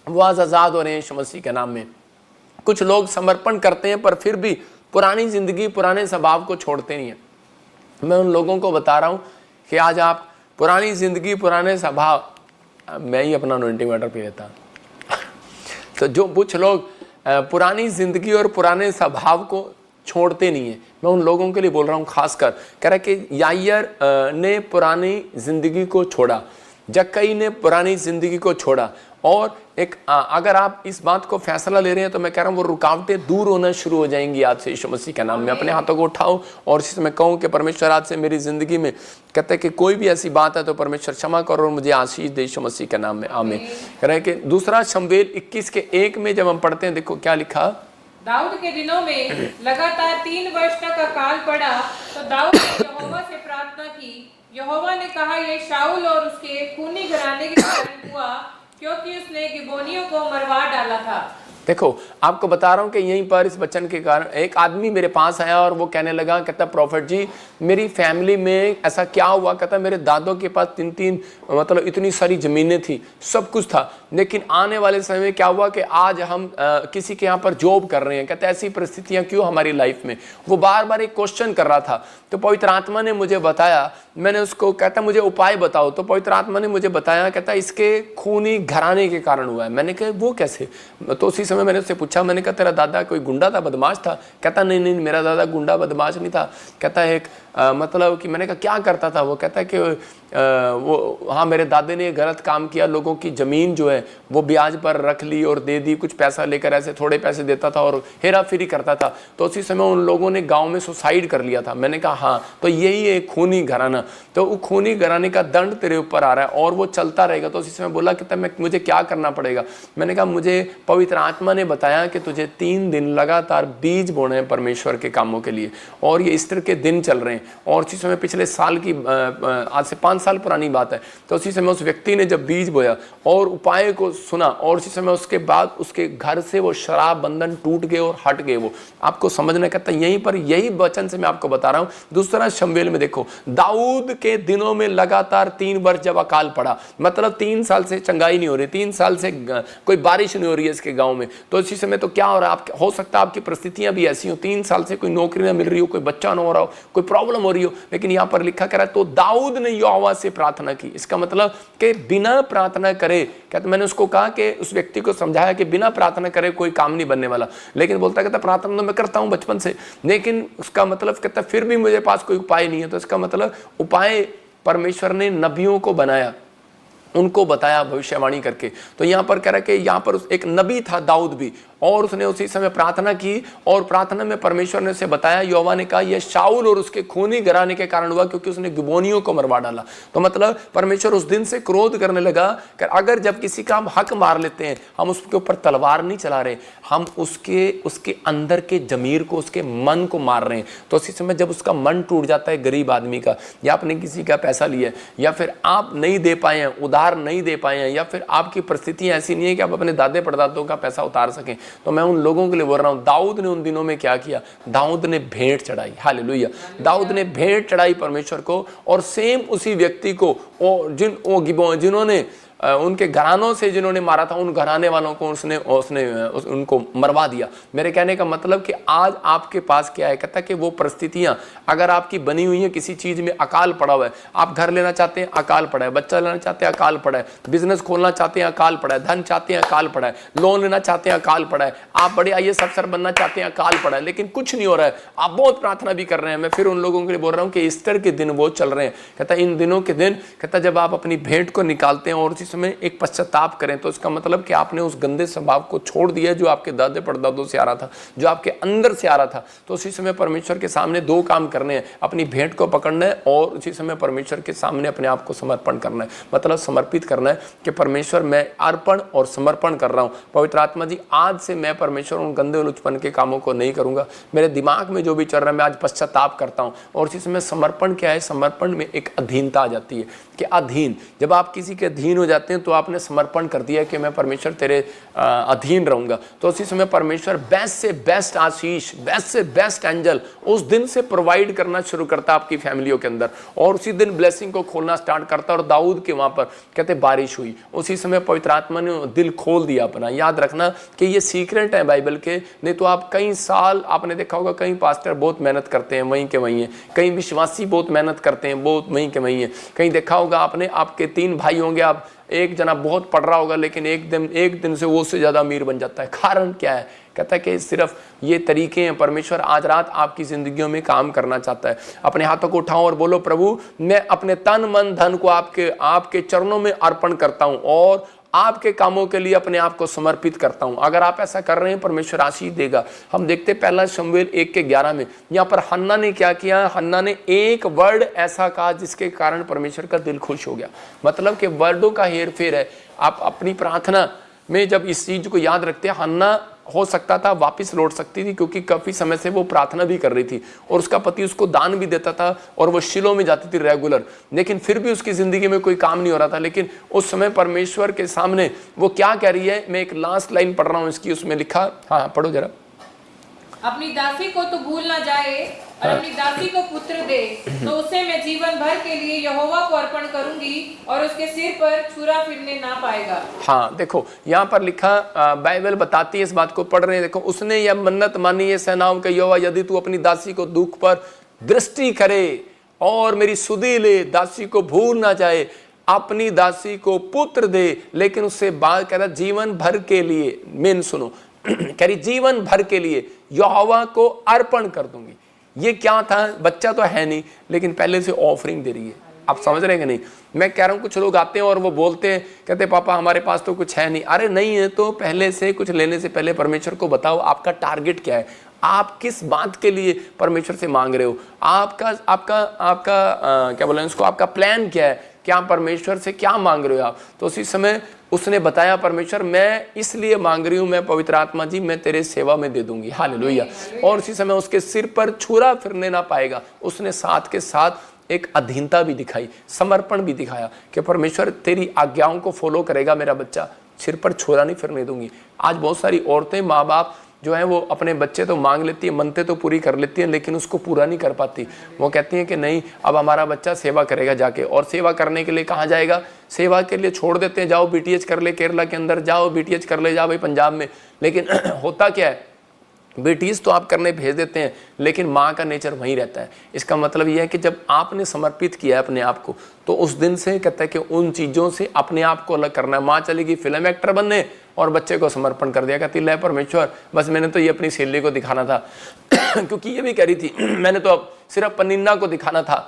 वो आज आजाद हो रहे हैं यीशु मसीह के नाम में। कुछ लोग समर्पण करते हैं पर फिर भी पुरानी जिंदगी, पुराने स्वभाव को छोड़ते नहीं है। मैं उन लोगों को बता रहा हूं कि आज आप पुरानी जिंदगी, पुराने स्वभाव, मैं ही अपना अनॉइंटिंग वाटर पी लेता तो जो कुछ लोग पुरानी जिंदगी और पुराने स्वभाव को छोड़ते नहीं है, मैं उन लोगों के लिए बोल रहा हूं। खासकर कह रहा है कि याईर ने पुरानी जिंदगी को छोड़ा, जक्कई ने पुरानी जिंदगी को छोड़ा। और एक अगर आप इस बात को फैसला ले रहे हैं तो मैं कह रहा हूं वो रुकावटें दूर होना शुरू हो जाएंगी आज से यीशु मसीह के नाम में। अपने हाथों को उठाओ और इसी समय कहूं कि परमेश्वर आज से मेरी जिंदगी में, कहते हैं कि कोई भी ऐसी बात है तो परमेश्वर क्षमा करो और मुझे आशीष दे यीशु मसीह के नाम में, आमीन। कह रहे हैं कि दूसरा शमूएल 21:1 में जब हम पढ़ते हैं, देखो क्या लिखा।
दाऊद के दिनों में लगातार 3 वर्ष तक अकाल पड़ा तो दाऊद ने यहोवा से प्रार्थना की। यहोवा ने कहा ये शाऊल और उसके खूनी घराने के कारण हुआ क्योंकि उसने गिबोनियों को मरवा डाला था।
देखो, आपको बता रहा हूं कि यहीं पर इस वचन के कारण एक आदमी मेरे पास आया और वो कहने लगा, कहता प्रॉफिट जी मेरी फैमिली में ऐसा क्या हुआ, कहता मेरे दादों के पास 3-3 मतलब इतनी सारी ज़मीनें थी, सब कुछ था, लेकिन आने वाले समय में क्या हुआ कि आज हम किसी के यहाँ पर जॉब कर रहे हैं। कहता ऐसी परिस्थितियाँ क्यों हमारी लाइफ में। वो बार बार एक क्वेश्चन कर रहा था। तो पवित्र आत्मा ने मुझे बताया, मैंने उसको कहता मुझे उपाय बताओ। तो पवित्र आत्मा ने मुझे बताया, कहता इसके खूनी घराने के कारण हुआ है। मैंने कहा वो कैसे। तो उसी समय मैंने उससे पूछा, मैंने कहा तेरा दादा कोई गुंडा था, बदमाश था। कहता नहीं नहीं मेरा दादा गुंडा बदमाश नहीं था। कहता एक मतलब कि मैंने कहा क्या करता था वो। कहता है कि वो हाँ मेरे दादे ने गलत काम किया, लोगों की ज़मीन जो है वो ब्याज पर रख ली और दे दी, कुछ पैसा लेकर ऐसे थोड़े पैसे देता था और हेरा फेरी करता था। तो उसी समय उन लोगों ने गांव में सुसाइड कर लिया था। मैंने कहा हाँ, तो यही है खूनी घराना। तो वो खूनी घराने का दंड तेरे ऊपर आ रहा है और वो चलता रहेगा। तो उसी समय बोला कि तब मुझे क्या करना पड़ेगा। मैंने कहा मुझे पवित्र आत्मा ने बताया कि तुझे 3 दिन लगातार बीज बोने हैं परमेश्वर के कामों के लिए, और ये ईस्टर के दिन चल रहे हैं। और उसी समय पिछले साल की आज से 5 साल पुरानी बात है। तो उसी समय उस व्यक्ति ने जब बीज बोया और उपाय को सुना, और उसी समय उसके बाद उसके घर से वो शराब बंधन टूट गए और हट गए। वो आपको समझना कहता यहीं पर, यही वचन से मैं आपको बता रहा हूं। दूसरा शमूएल में देखो, दाऊद के दिनों में लगातार 3 वर्ष जब अकाल पड़ा, मतलब 3 साल से चंगाई नहीं हो रही, 3 साल से कोई बारिश नहीं हो रही है इसके गांव में। तो इसी समय तो क्या हो रहा है, हो सकता है आपकी परिस्थितियां भी ऐसी हो, 3 साल से कोई नौकरी ना मिल रही हो, कोई बच्चा ना हो रहा हो, कोई प्रॉब्लम हो रही हो। लेकिन यहां पर लिखा करा तो दाऊद ने यहोवा से प्रार्थना की। इसका मतलब कि बिना प्रार्थना करे, क्या तो मैंने उसको कहा कि उस व्यक्ति को समझाया कि बिना प्रार्थना करे कोई काम नहीं बनने वाला। लेकिन बोलता कहता प्रार्थना तो मैं करता हूं बचपन से, लेकिन उसका मतलब कहता फिर भी मुझे पास कोई उपाय नहीं है। तो इसका मतलब उपाय परमेश्वर ने नबियों को बनाया, उनको बताया भविष्यवाणी करके। तो यहां पर कह रहा है कि यहां पर एक नबी था दाऊद भी, और उसने उसी समय प्रार्थना की, और प्रार्थना में परमेश्वर ने उसे बताया, यहोवा ने कहा यह शाऊल और उसके खूनी घराने के कारण हुआ क्योंकि उसने गिबोनियों को मरवा डाला। तो मतलब परमेश्वर उस दिन से क्रोध करने लगा कि अगर जब किसी का हम हक मार लेते हैं, हम उसके ऊपर तलवार नहीं चला रहे, हम उसके अंदर के जमीर को, उसके मन को मार रहे हैं। तो उसी समय जब उसका मन टूट जाता है गरीब आदमी का, या आपने किसी का पैसा लिया, या फिर आप नहीं दे पाए हैं, उधार नहीं दे पाए हैं, या फिर आपकी परिस्थितियां ऐसी नहीं है कि आप अपने दादे परदादों का पैसा उतार सकें, तो मैं उन लोगों के लिए बोल रहा हूं, दाऊद ने उन दिनों में क्या किया, दाऊद ने भेंट चढ़ाई। हालेलुया, दाऊद ने भेंट चढ़ाई परमेश्वर को। और सेम उसी व्यक्ति को जिन्होंने उनके घरानों से जिन्होंने मारा था, उन घराने वालों को उसने उनको मरवा दिया। मेरे कहने का मतलब कि आज आपके पास क्या है, कहता कि वो परिस्थितियां अगर आपकी बनी हुई हैं, किसी चीज में अकाल पड़ा हुआ है, आप घर लेना चाहते हैं अकाल पड़ा है, बच्चा लेना चाहते हैं अकाल पड़ा है, बिजनेस खोलना चाहते हैं अकाल पड़ा है, धन चाहते हैं अकाल पड़ा है, लोन लेना चाहते हैं अकाल पड़ा है, आप बड़े IAS अफसर बनना चाहते हैं अकाल पड़ा है, लेकिन कुछ नहीं हो रहा है, आप बहुत प्रार्थना भी कर रहे हैं। मैं फिर उन लोगों के लिए बोल रहा हूँ कि ईस्टर के दिन वो चल रहे हैं। कहता इन दिनों के दिन, कहता जब आप अपनी भेंट को निकालते हैं और समय एक पश्चाताप करें, तो इसका मतलब कि आपने उस गंदे स्वभाव को छोड़ दिया जो आपके दादे परदादों से आ रहा था, जो आपके अंदर से आ रहा था। तो उसी समय परमेश्वर के सामने 2 काम करने हैं, अपनी भेंट को पकड़ना है और उसी समय परमेश्वर के सामने अपने आप को समर्पण करना है, मतलब समर्पित करना है कि परमेश्वर मैं अर्पण और समर्पण कर रहा हूं। पवित्र आत्मा जी आज से मैं परमेश्वर उन गंदे लुचपन के कामों को नहीं करूंगा, मेरे दिमाग में जो भी चल रहा है मैं आज पश्चाताप करता हूं। और उसी समय समर्पण क्या है, समर्पण में एक अधीनता आ जाती है कि अधीन, जब आप किसी के अधीन हो जाते हैं तो आपने समर्पण कर दिया कि मैं परमेश्वर तेरे अधीन रहूंगा। तो उसी समय परमेश्वर बेस्ट से बेस्ट आशीष, बेस्ट से बेस्ट एंजल उस दिन से प्रोवाइड करना शुरू करता आपकी फैमिलियों के अंदर, और उसी दिन ब्लेसिंग को खोलना स्टार्ट करता। और दाऊद के वहां पर कहते बारिश हुई, उसी समय पवित्र आत्मा ने दिल खोल दिया अपना। याद रखना कि ये सीक्रेट है बाइबल के, नहीं तो आप कई साल, आपने देखा होगा कई पास्टर बहुत मेहनत करते हैं वहीं के वहीं है, कई विश्वासी बहुत मेहनत करते हैं बहुत वहीं के वहीं है। कहीं देखा होगा आपने, आपके 3 भाई होंगे, आप एक जना बहुत पढ़ रहा होगा लेकिन एक दिन से वो उससे ज्यादा अमीर बन जाता है। कारण क्या है, कहता है कि सिर्फ ये तरीके हैं। परमेश्वर आज रात आपकी जिंदगियों में काम करना चाहता है। अपने हाथों को उठाओ और बोलो, प्रभु मैं अपने तन मन धन को आपके चरणों में अर्पण करता हूं और आपके कामों के लिए अपने आप को समर्पित करता हूं। अगर आप ऐसा कर रहे हैं परमेश्वर आशीष देगा। हम देखते पहला शमूएल 1:11 में, यहाँ पर हन्ना ने क्या किया, हन्ना ने एक वर्ड ऐसा कहा जिसके कारण परमेश्वर का दिल खुश हो गया। मतलब कि वर्डों का हेर फेर है। आप अपनी प्रार्थना में जब इस चीज को याद रखते हैं, हन्ना हो सकता था वापस लौट सकती थी, क्योंकि काफ़ी समय से वो प्रार्थना भी कर रही थी और उसका पति उसको दान भी देता था और वो शिलो में जाती थी रेगुलर, लेकिन फिर भी उसकी ज़िंदगी में कोई काम नहीं हो रहा था। लेकिन उस समय परमेश्वर के सामने वो क्या कह रही है, मैं एक लास्ट लाइन पढ़ रहा हूँ इसकी, उसमें लिखा, हाँ पढ़ो जरा।
अपनी दासी को तो भूल ना जाए और अपनी दासी को पुत्र दे, तो उसे मैं जीवन भर के लिए यहोवा को अर्पण करूंगी और उसके सिर पर छुरा फिरने ना पाएगा।
हाँ देखो यहाँ पर लिखा, बाइबल बताती है, इस बात को पढ़ रहे हैं, देखो उसने यह मन्नत मानी है सेनाओं के यहोवा, यदि तू अपनी दासी को दुख पर दृष्टि करे और मेरी सुधि ले, दासी को भूल ना जाए, अपनी दासी को पुत्र दे, लेकिन उससे बात कह रहा जीवन भर के लिए, मेन सुनो, कह रही जीवन भर के लिए यहोवा को अर्पण कर दूंगी। ये क्या था, बच्चा तो है नहीं, लेकिन पहले से ऑफरिंग दे रही है। आप समझ रहे हैं कि नहीं? मैं कह रहा हूँ कुछ लोग आते हैं और वो बोलते हैं, कहते पापा हमारे पास तो कुछ है नहीं। अरे नहीं है तो पहले से कुछ लेने से पहले परमेश्वर को बताओ आपका टारगेट क्या है, आप किस बात के लिए परमेश्वर से मांग रहे हो, आपका आपका आपका क्या बोला उसको, आपका प्लान क्या है, क्या परमेश्वर से क्या मांग रहे हो आप। तो उसी समय उसने बताया, परमेश्वर मैं इसलिए मांग रही हूँ, मैं पवित्र आत्मा जी मैं तेरे सेवा में दे दूंगी, हालेलुया। और उसी समय उसके सिर पर छुरा फिरने ना पाएगा। उसने साथ के साथ एक अधीनता भी दिखाई, समर्पण भी दिखाया कि परमेश्वर तेरी आज्ञाओं को फॉलो करेगा मेरा बच्चा, सिर पर छुरा नहीं फिरने दूंगी। आज बहुत सारी औरतें, माँ बाप जो है वो अपने बच्चे तो मांग लेती है, मनते तो पूरी कर लेती हैं, लेकिन उसको पूरा नहीं कर पाती। वो कहती हैं कि नहीं अब हमारा बच्चा सेवा करेगा जाके, और सेवा करने के लिए कहाँ जाएगा, सेवा के लिए छोड़ देते हैं, जाओ बीटीएच कर ले केरला के अंदर, जाओ बीटीएच कर ले, जाओ भाई पंजाब में। लेकिन होता क्या है, बेटीज तो आप करने भेज देते हैं, लेकिन माँ का नेचर वहीं रहता है। इसका मतलब यह है कि जब आपने समर्पित किया है अपने आप को, तो उस दिन से कहता है कि उन चीज़ों से अपने आप को अलग करना है। माँ चलेगी फिल्म एक्टर बनने और बच्चे को समर्पण कर दिया, कहती ले परमेश्वर बस मैंने तो ये अपनी सहेली को दिखाना था क्योंकि ये भी कह रही थी मैंने तो अब सिर्फ पन्नीना को दिखाना था,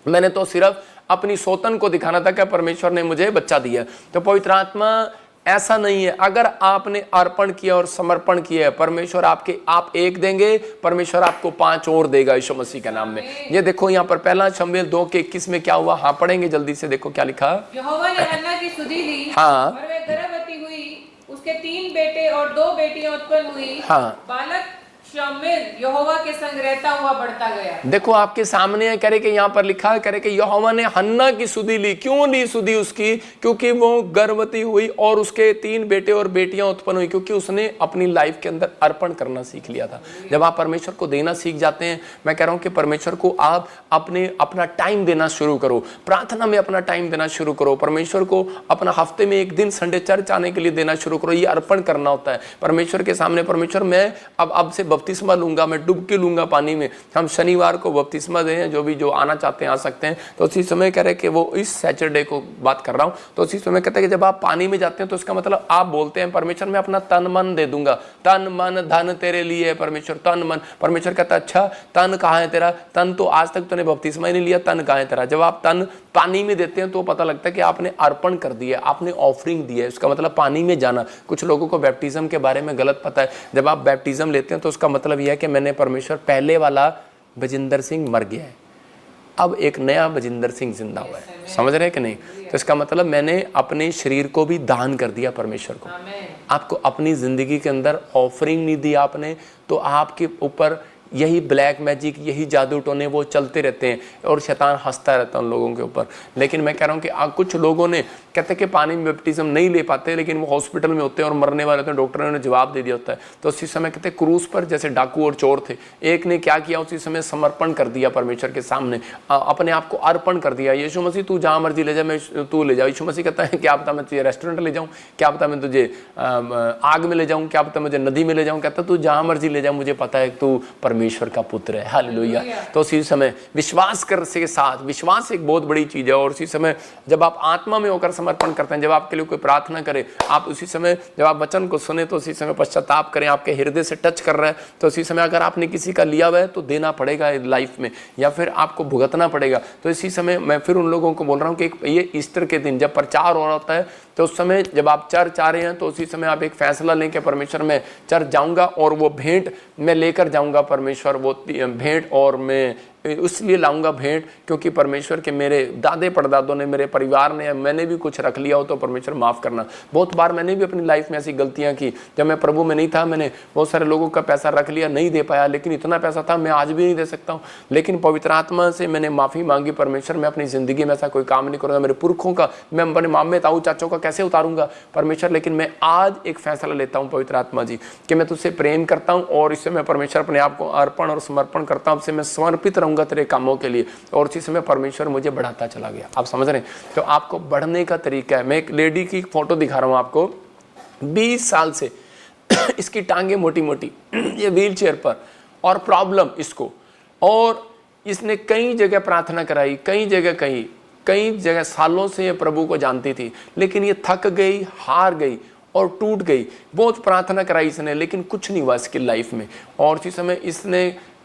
मैंने तो सिर्फ अपनी सोतन को दिखाना था कि परमेश्वर ने मुझे बच्चा दिया। तो पवित्र आत्मा ऐसा नहीं है, अगर आपने अर्पण किया और समर्पण किया है, परमेश्वर आप एक देंगे, परमेश्वर आपको 5 और देगा यीशु मसीह के नाम में। ये देखो यहाँ पर पहला शमूएल 2:21 में क्या हुआ, हाँ पढ़ेंगे जल्दी से, देखो क्या लिखा।
यहोवा ने हन्ना की सुधि ली,
हाँ,
और वह गर्भवती हुई, उसके 3 बेटे और 2 बेटियां उत्पन्न हुई।
हाँ,
बालक शमूएल यहोवा के संग रहता हुआ बढ़ता गया।
देखो आपके सामने है, करे कि यहाँ पर लिखा है, करे कि यहोवा ने हन्ना की सुधि ली। क्यों ली सुधि उसकी? क्योंकि वो गर्भवती हुई और उसके 3 बेटे और बेटियां उत्पन्न हुई, क्योंकि उसने अपनी लाइफ के अंदर अर्पण करना सीख लिया था। जब आप परमेश्वर को देना सीख जाते हैं, मैं कह रहा हूँ कि परमेश्वर को आप अपना टाइम देना शुरू करो, प्रार्थना में अपना टाइम देना शुरू करो, परमेश्वर को अपना हफ्ते में एक दिन संडे चर्च आने के लिए देना शुरू करो। ये अर्पण करना होता है परमेश्वर के सामने। परमेश्वर मैं अब से बपतिस्मा लूंगा, मैं डुबकी लूंगा पानी में। हम शनिवार को बपतिस्मा दें, जो आना चाहते हैं आ सकते हैं। तो उसी समय कह रहे कि वो इस सैटरडे को बात कर रहा हूँ, तो उसी समय कहते हैं कि जब आप पानी में जाते हैं तो इसका मतलब आप बोलते हैं परमेश्वर मैं अपना तन मन दे दूंगा, तन मन धन तेरे लिए है परमेश्वर, तन मन। परमेश्वर कहता है अच्छा तन कहाँ है तेरा, तन तो आज तक तूने बपतिस्मा ही नहीं लिया, तन कहाँ है तेरा। जब आप तन पानी में देते हैं तो पता लगता है कि आपने अर्पण कर दिया, आपने ऑफरिंग दी है। उसका मतलब पानी में जाना। कुछ लोगों को बैप्टिज्म के बारे में गलत पता है। जब आप बैप्टिज्म लेते हैं तो उसका मतलब यह है कि मैंने परमेश्वर पहले वाला बजिंदर सिंह मर गया है, अब एक नया बजिंदर सिंह जिंदा हुआ है। समझ रहे हैं कि नहीं? तो इसका मतलब मैंने अपने शरीर को भी दान कर दिया परमेश्वर को। आपको अपनी जिंदगी के अंदर ऑफरिंग नहीं दी आपने, तो आपके ऊपर यही ब्लैक मैजिक, यही जादू टोने वो चलते रहते हैं और शैतान हंसता रहता है उन लोगों के ऊपर। लेकिन मैं कह रहा हूँ कि कुछ लोगों ने कहते हैं कि पानी में बैप्टिज्म नहीं ले पाते, लेकिन वो हॉस्पिटल में होते हैं और मरने वाले होते हैं, डॉक्टर ने जवाब दे दिया होता है। तो उसी समय कहते हैं क्रूज पर जैसे डाकू और चोर थे, एक ने क्या किया, उसी समय समर्पण कर दिया परमेश्वर के सामने, अपने आप को अर्पण कर दिया। यीशु मसीह तू जहाँ मर्जी ले जा, मैं तू ले जाओ। यीशु मसीह कहता है क्या पता मैं तुझे रेस्टोरेंट ले जाऊँ, क्या पता मैं तुझे आग में ले जाऊँ, क्या पता मुझे नदी में ले जाऊँ। कहता तू जहाँ मर्जी ले जाऊँ, मुझे पता है तू परमेश्वर का पुत्र है। हालेलुया। तो उसी समय विश्वास कर के साथ, विश्वास एक बहुत बड़ी चीज है। और उसी समय जब आप आत्मा में होकर समर्पण करते हैं, जब आपके लिए कोई प्रार्थना करे, आप उसी समय जब आप वचन को सुने तो उसी समय पश्चाताप करें, आपके हृदय से टच कर रहा है तो उसी समय अगर आपने किसी का लिया हुआ है तो देना पड़ेगा लाइफ में, या फिर आपको भुगतना पड़ेगा। तो इसी समय मैं फिर उन लोगों को बोल रहा हूँ कि ये ईस्टर के दिन जब प्रचार हो रहा होता है, तो उस समय जब आप चर्च आ रहे हैं तो उसी समय आप एक फैसला लें कि परमेश्वर मैं चर्च जाऊंगा और वो भेंट मैं लेकर जाऊंगा परमेश्वर, वो भेंट और मैं इसलिए लाऊंगा भेंट क्योंकि परमेश्वर के मेरे दादे परदादों ने, मेरे परिवार ने, मैंने भी कुछ रख लिया हो तो परमेश्वर माफ़ करना। बहुत बार मैंने भी अपनी लाइफ में ऐसी गलतियाँ की, जब मैं प्रभु में नहीं था मैंने बहुत सारे लोगों का पैसा रख लिया, नहीं दे पाया, लेकिन इतना पैसा था मैं आज भी नहीं दे सकता हूँ। लेकिन पवित्र आत्मा से मैंने माफ़ी मांगी, परमेश्वर मैं अपनी ज़िंदगी में ऐसा कोई काम नहीं करूँगा, मेरे पुरखों का मैं अपने मामे ताऊ चाचों का कैसे उतारूंगा परमेश्वर। लेकिन मैं आज एक फैसला लेता हूँ पवित्र आत्मा जी कि मैं तुझसे प्रेम करता हूँ और इससे मैं परमेश्वर अपने आप को अर्पण और समर्पण करता हूँ, इससे मैं समर्पित रहूँगा तेरे कामों के लिए। और इसी समय परमेश्वर मुझे बढ़ाता चला गया। आप समझ रहे हैं? तो आपको बढ़ने का तरीका है। मैं एक लेडी की फोटो दिखा रहा हूँ आपको, 20 साल से इसकी टांगे मोटी मोटी, ये व्हील चेयर पर, और प्रॉब्लम इसको, और इसने कई जगह प्रार्थना कराई, कई जगह सालों से ये प्रभु को जानती थी, लेकिन ये थक गई, हार गई और टूट गई। बहुत प्रार्थना कराई इसने, लेकिन कुछ नहीं हुआ इसकी लाइफ में। और उसी समय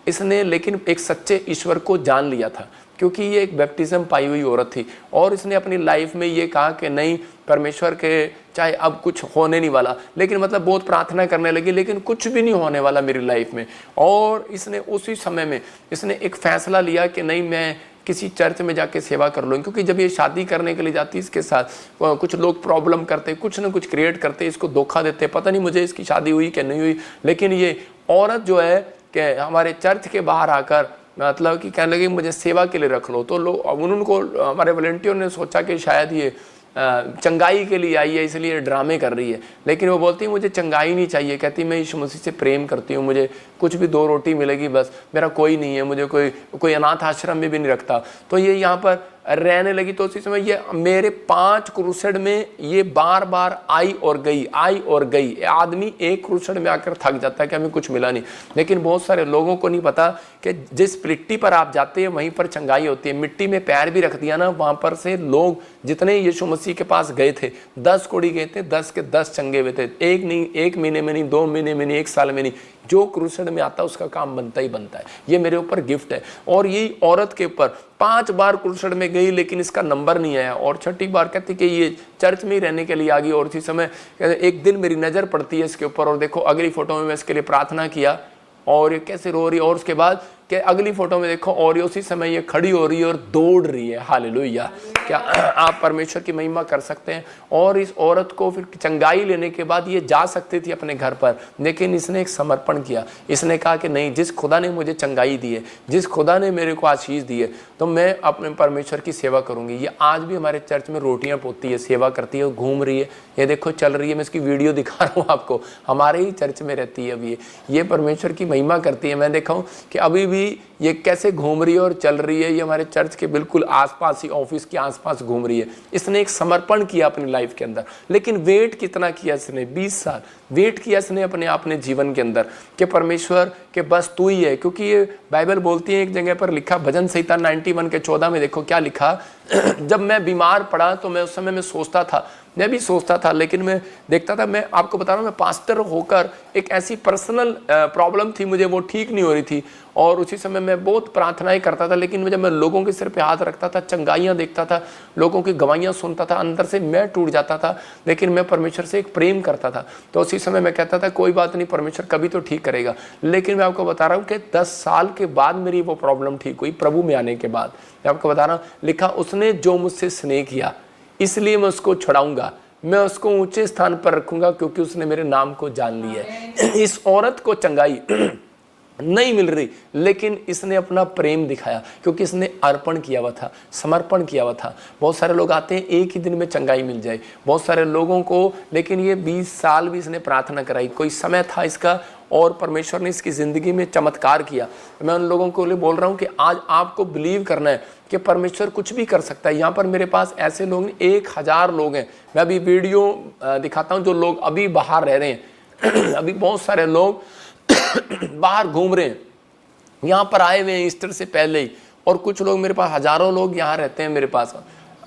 इसने लेकिन एक सच्चे ईश्वर को जान लिया था, क्योंकि ये एक बैप्टिज्म पाई हुई औरत थी। और इसने अपनी लाइफ में ये कहा कि नहीं, परमेश्वर के चाहे अब कुछ होने नहीं वाला, लेकिन मतलब बहुत प्रार्थना करने लगी, लेकिन कुछ भी नहीं होने वाला मेरी लाइफ में। और इसने उसी समय में इसने एक फैसला लिया कि नहीं, मैं किसी चर्च में जाके सेवा कर लूँगी। क्योंकि जब ये शादी करने के लिए जाती है, इसके साथ कुछ लोग प्रॉब्लम करते, कुछ ना कुछ क्रिएट करते, इसको धोखा देते। पता नहीं मुझे इसकी शादी हुई कि नहीं हुई, लेकिन ये औरत जो है कि हमारे चर्च के बाहर आकर मतलब कि कहने लगी मुझे सेवा के लिए रख लो। तो लोग उनको, हमारे वॉलंटियर ने सोचा कि शायद ये चंगाई के लिए आई है, इसलिए ड्रामे कर रही है। लेकिन वो बोलती है मुझे चंगाई नहीं चाहिए, कहती मैं यीशु मसीह से प्रेम करती हूँ, मुझे कुछ भी 2 रोटी मिलेगी बस, मेरा कोई नहीं है, मुझे कोई अनाथ आश्रम में भी नहीं रखता। तो ये यहाँ पर रहने लगी। तो उसी समय ये मेरे 5 क्रूसेड में ये बार बार आई और गई। आदमी एक क्रूसेड में आकर थक जाता है कि हमें कुछ मिला नहीं। लेकिन बहुत सारे लोगों को नहीं पता कि जिस मिट्टी पर आप जाते हैं वहीं पर चंगाई होती है। मिट्टी में पैर भी रख दिया ना, वहाँ पर से लोग जितने यीशु मसीह के पास गए थे, 10 कोड़ी गए थे, 10 के 10 चंगे हुए थे। एक नहीं, 1 महीने में नहीं, 2 महीने में नहीं, 1 साल में नहीं, जो क्रूसेड में आता है उसका काम बनता ही बनता है। ये मेरे ऊपर गिफ्ट है। और यही औरत के ऊपर 5 बार क्रूसेड में गई, लेकिन इसका नंबर नहीं आया। और 6ठी बार कहती कि ये चर्च में ही रहने के लिए आ गई। और इसी समय एक दिन मेरी नज़र पड़ती है इसके ऊपर, और देखो अगली फोटो में मैं इसके लिए प्रार्थना किया और ये कैसे रो रही है। और उसके बाद कि अगली फोटो में देखो, और ये उसी समय ये खड़ी हो रही है और दौड़ रही है। हालेलुया! क्या आप परमेश्वर की महिमा कर सकते हैं? और इस औरत को फिर चंगाई लेने के बाद ये जा सकती थी अपने घर पर, लेकिन इसने एक समर्पण किया। इसने कहा कि नहीं, जिस खुदा ने मुझे चंगाई दी है, जिस खुदा ने मेरे को आशीष दी है, तो मैं अपने परमेश्वर की सेवा करूंगी। ये आज भी हमारे चर्च में रोटियां पोती है, सेवा करती है, घूम रही है। ये देखो चल रही है, मैं इसकी वीडियो दिखा रहा हूँ आपको, हमारे ही चर्च में रहती है। अब ये परमेश्वर की महिमा करती है। मैं देखा हूँ कि अभी भी ये कैसे घूम रही है और चल रही है। ये हमारे चर्च के बिल्कुल आसपास ही, ऑफिस के आसपास घूम रही है। इसने एक समर्पण किया अपनी लाइफ के अंदर। लेकिन वेट कितना किया इसने? 20 साल वेट किया इसने अपने जीवन के अंदर कि परमेश्वर के बस तू ही है। क्योंकि ये बाइबल बोलती है, एक जगह पर लिखा, भजन संहिता 91 के 14 में देखो क्या लिखा। जब मैं बीमार पड़ा तो मैं उस समय में सोचता था, मैं भी सोचता था, लेकिन मैं देखता था, मैं आपको बता रहा हूँ, मैं पास्टर होकर एक ऐसी पर्सनल प्रॉब्लम थी मुझे, वो ठीक नहीं हो रही थी। और उसी समय मैं बहुत प्रार्थनाएं करता था, लेकिन जब मैं लोगों के सिर पे हाथ रखता था, चंगाइयाँ देखता था, लोगों की गवाहियाँ सुनता था, अंदर से मैं टूट जाता था। लेकिन मैं परमेश्वर से एक प्रेम करता था। तो उसी समय मैं कहता था कोई बात नहीं, परमेश्वर कभी तो ठीक करेगा। लेकिन मैं आपको बता रहा हूँ कि 10 साल के बाद मेरी वो प्रॉब्लम ठीक हुई, प्रभु में आने के बाद। मैं आपको बता रहा हूँ, लिखा, उसने जो मुझसे स्नेह किया इसलिए मैं उसको छुड़ाऊंगा, मैं उसको ऊंचे स्थान पर रखूंगा, क्योंकि उसने मेरे नाम को जान लिया है। इस औरत को चंगाई नहीं मिल रही, लेकिन इसने अपना प्रेम दिखाया, क्योंकि इसने अर्पण किया हुआ था, समर्पण किया हुआ था। बहुत सारे लोग आते हैं एक ही दिन में चंगाई मिल जाए, बहुत सारे लोगों को, लेकिन ये 20 साल भी इसने प्रार्थना कराई। कोई समय था इसका, और परमेश्वर ने इसकी ज़िंदगी में चमत्कार किया। मैं उन लोगों को लिए बोल रहा हूँ कि आज आपको बिलीव करना है कि परमेश्वर कुछ भी कर सकता है। यहाँ पर मेरे पास ऐसे लोग नहीं, 1000 लोग हैं। मैं अभी वीडियो दिखाता हूँ, जो लोग अभी बाहर रह रहे हैं। अभी बहुत सारे लोग बाहर घूम रहे हैं, यहाँ पर आए हुए हैं ईस्टर से पहले ही। और कुछ लोग मेरे पास, हजारों लोग यहाँ रहते हैं मेरे पास।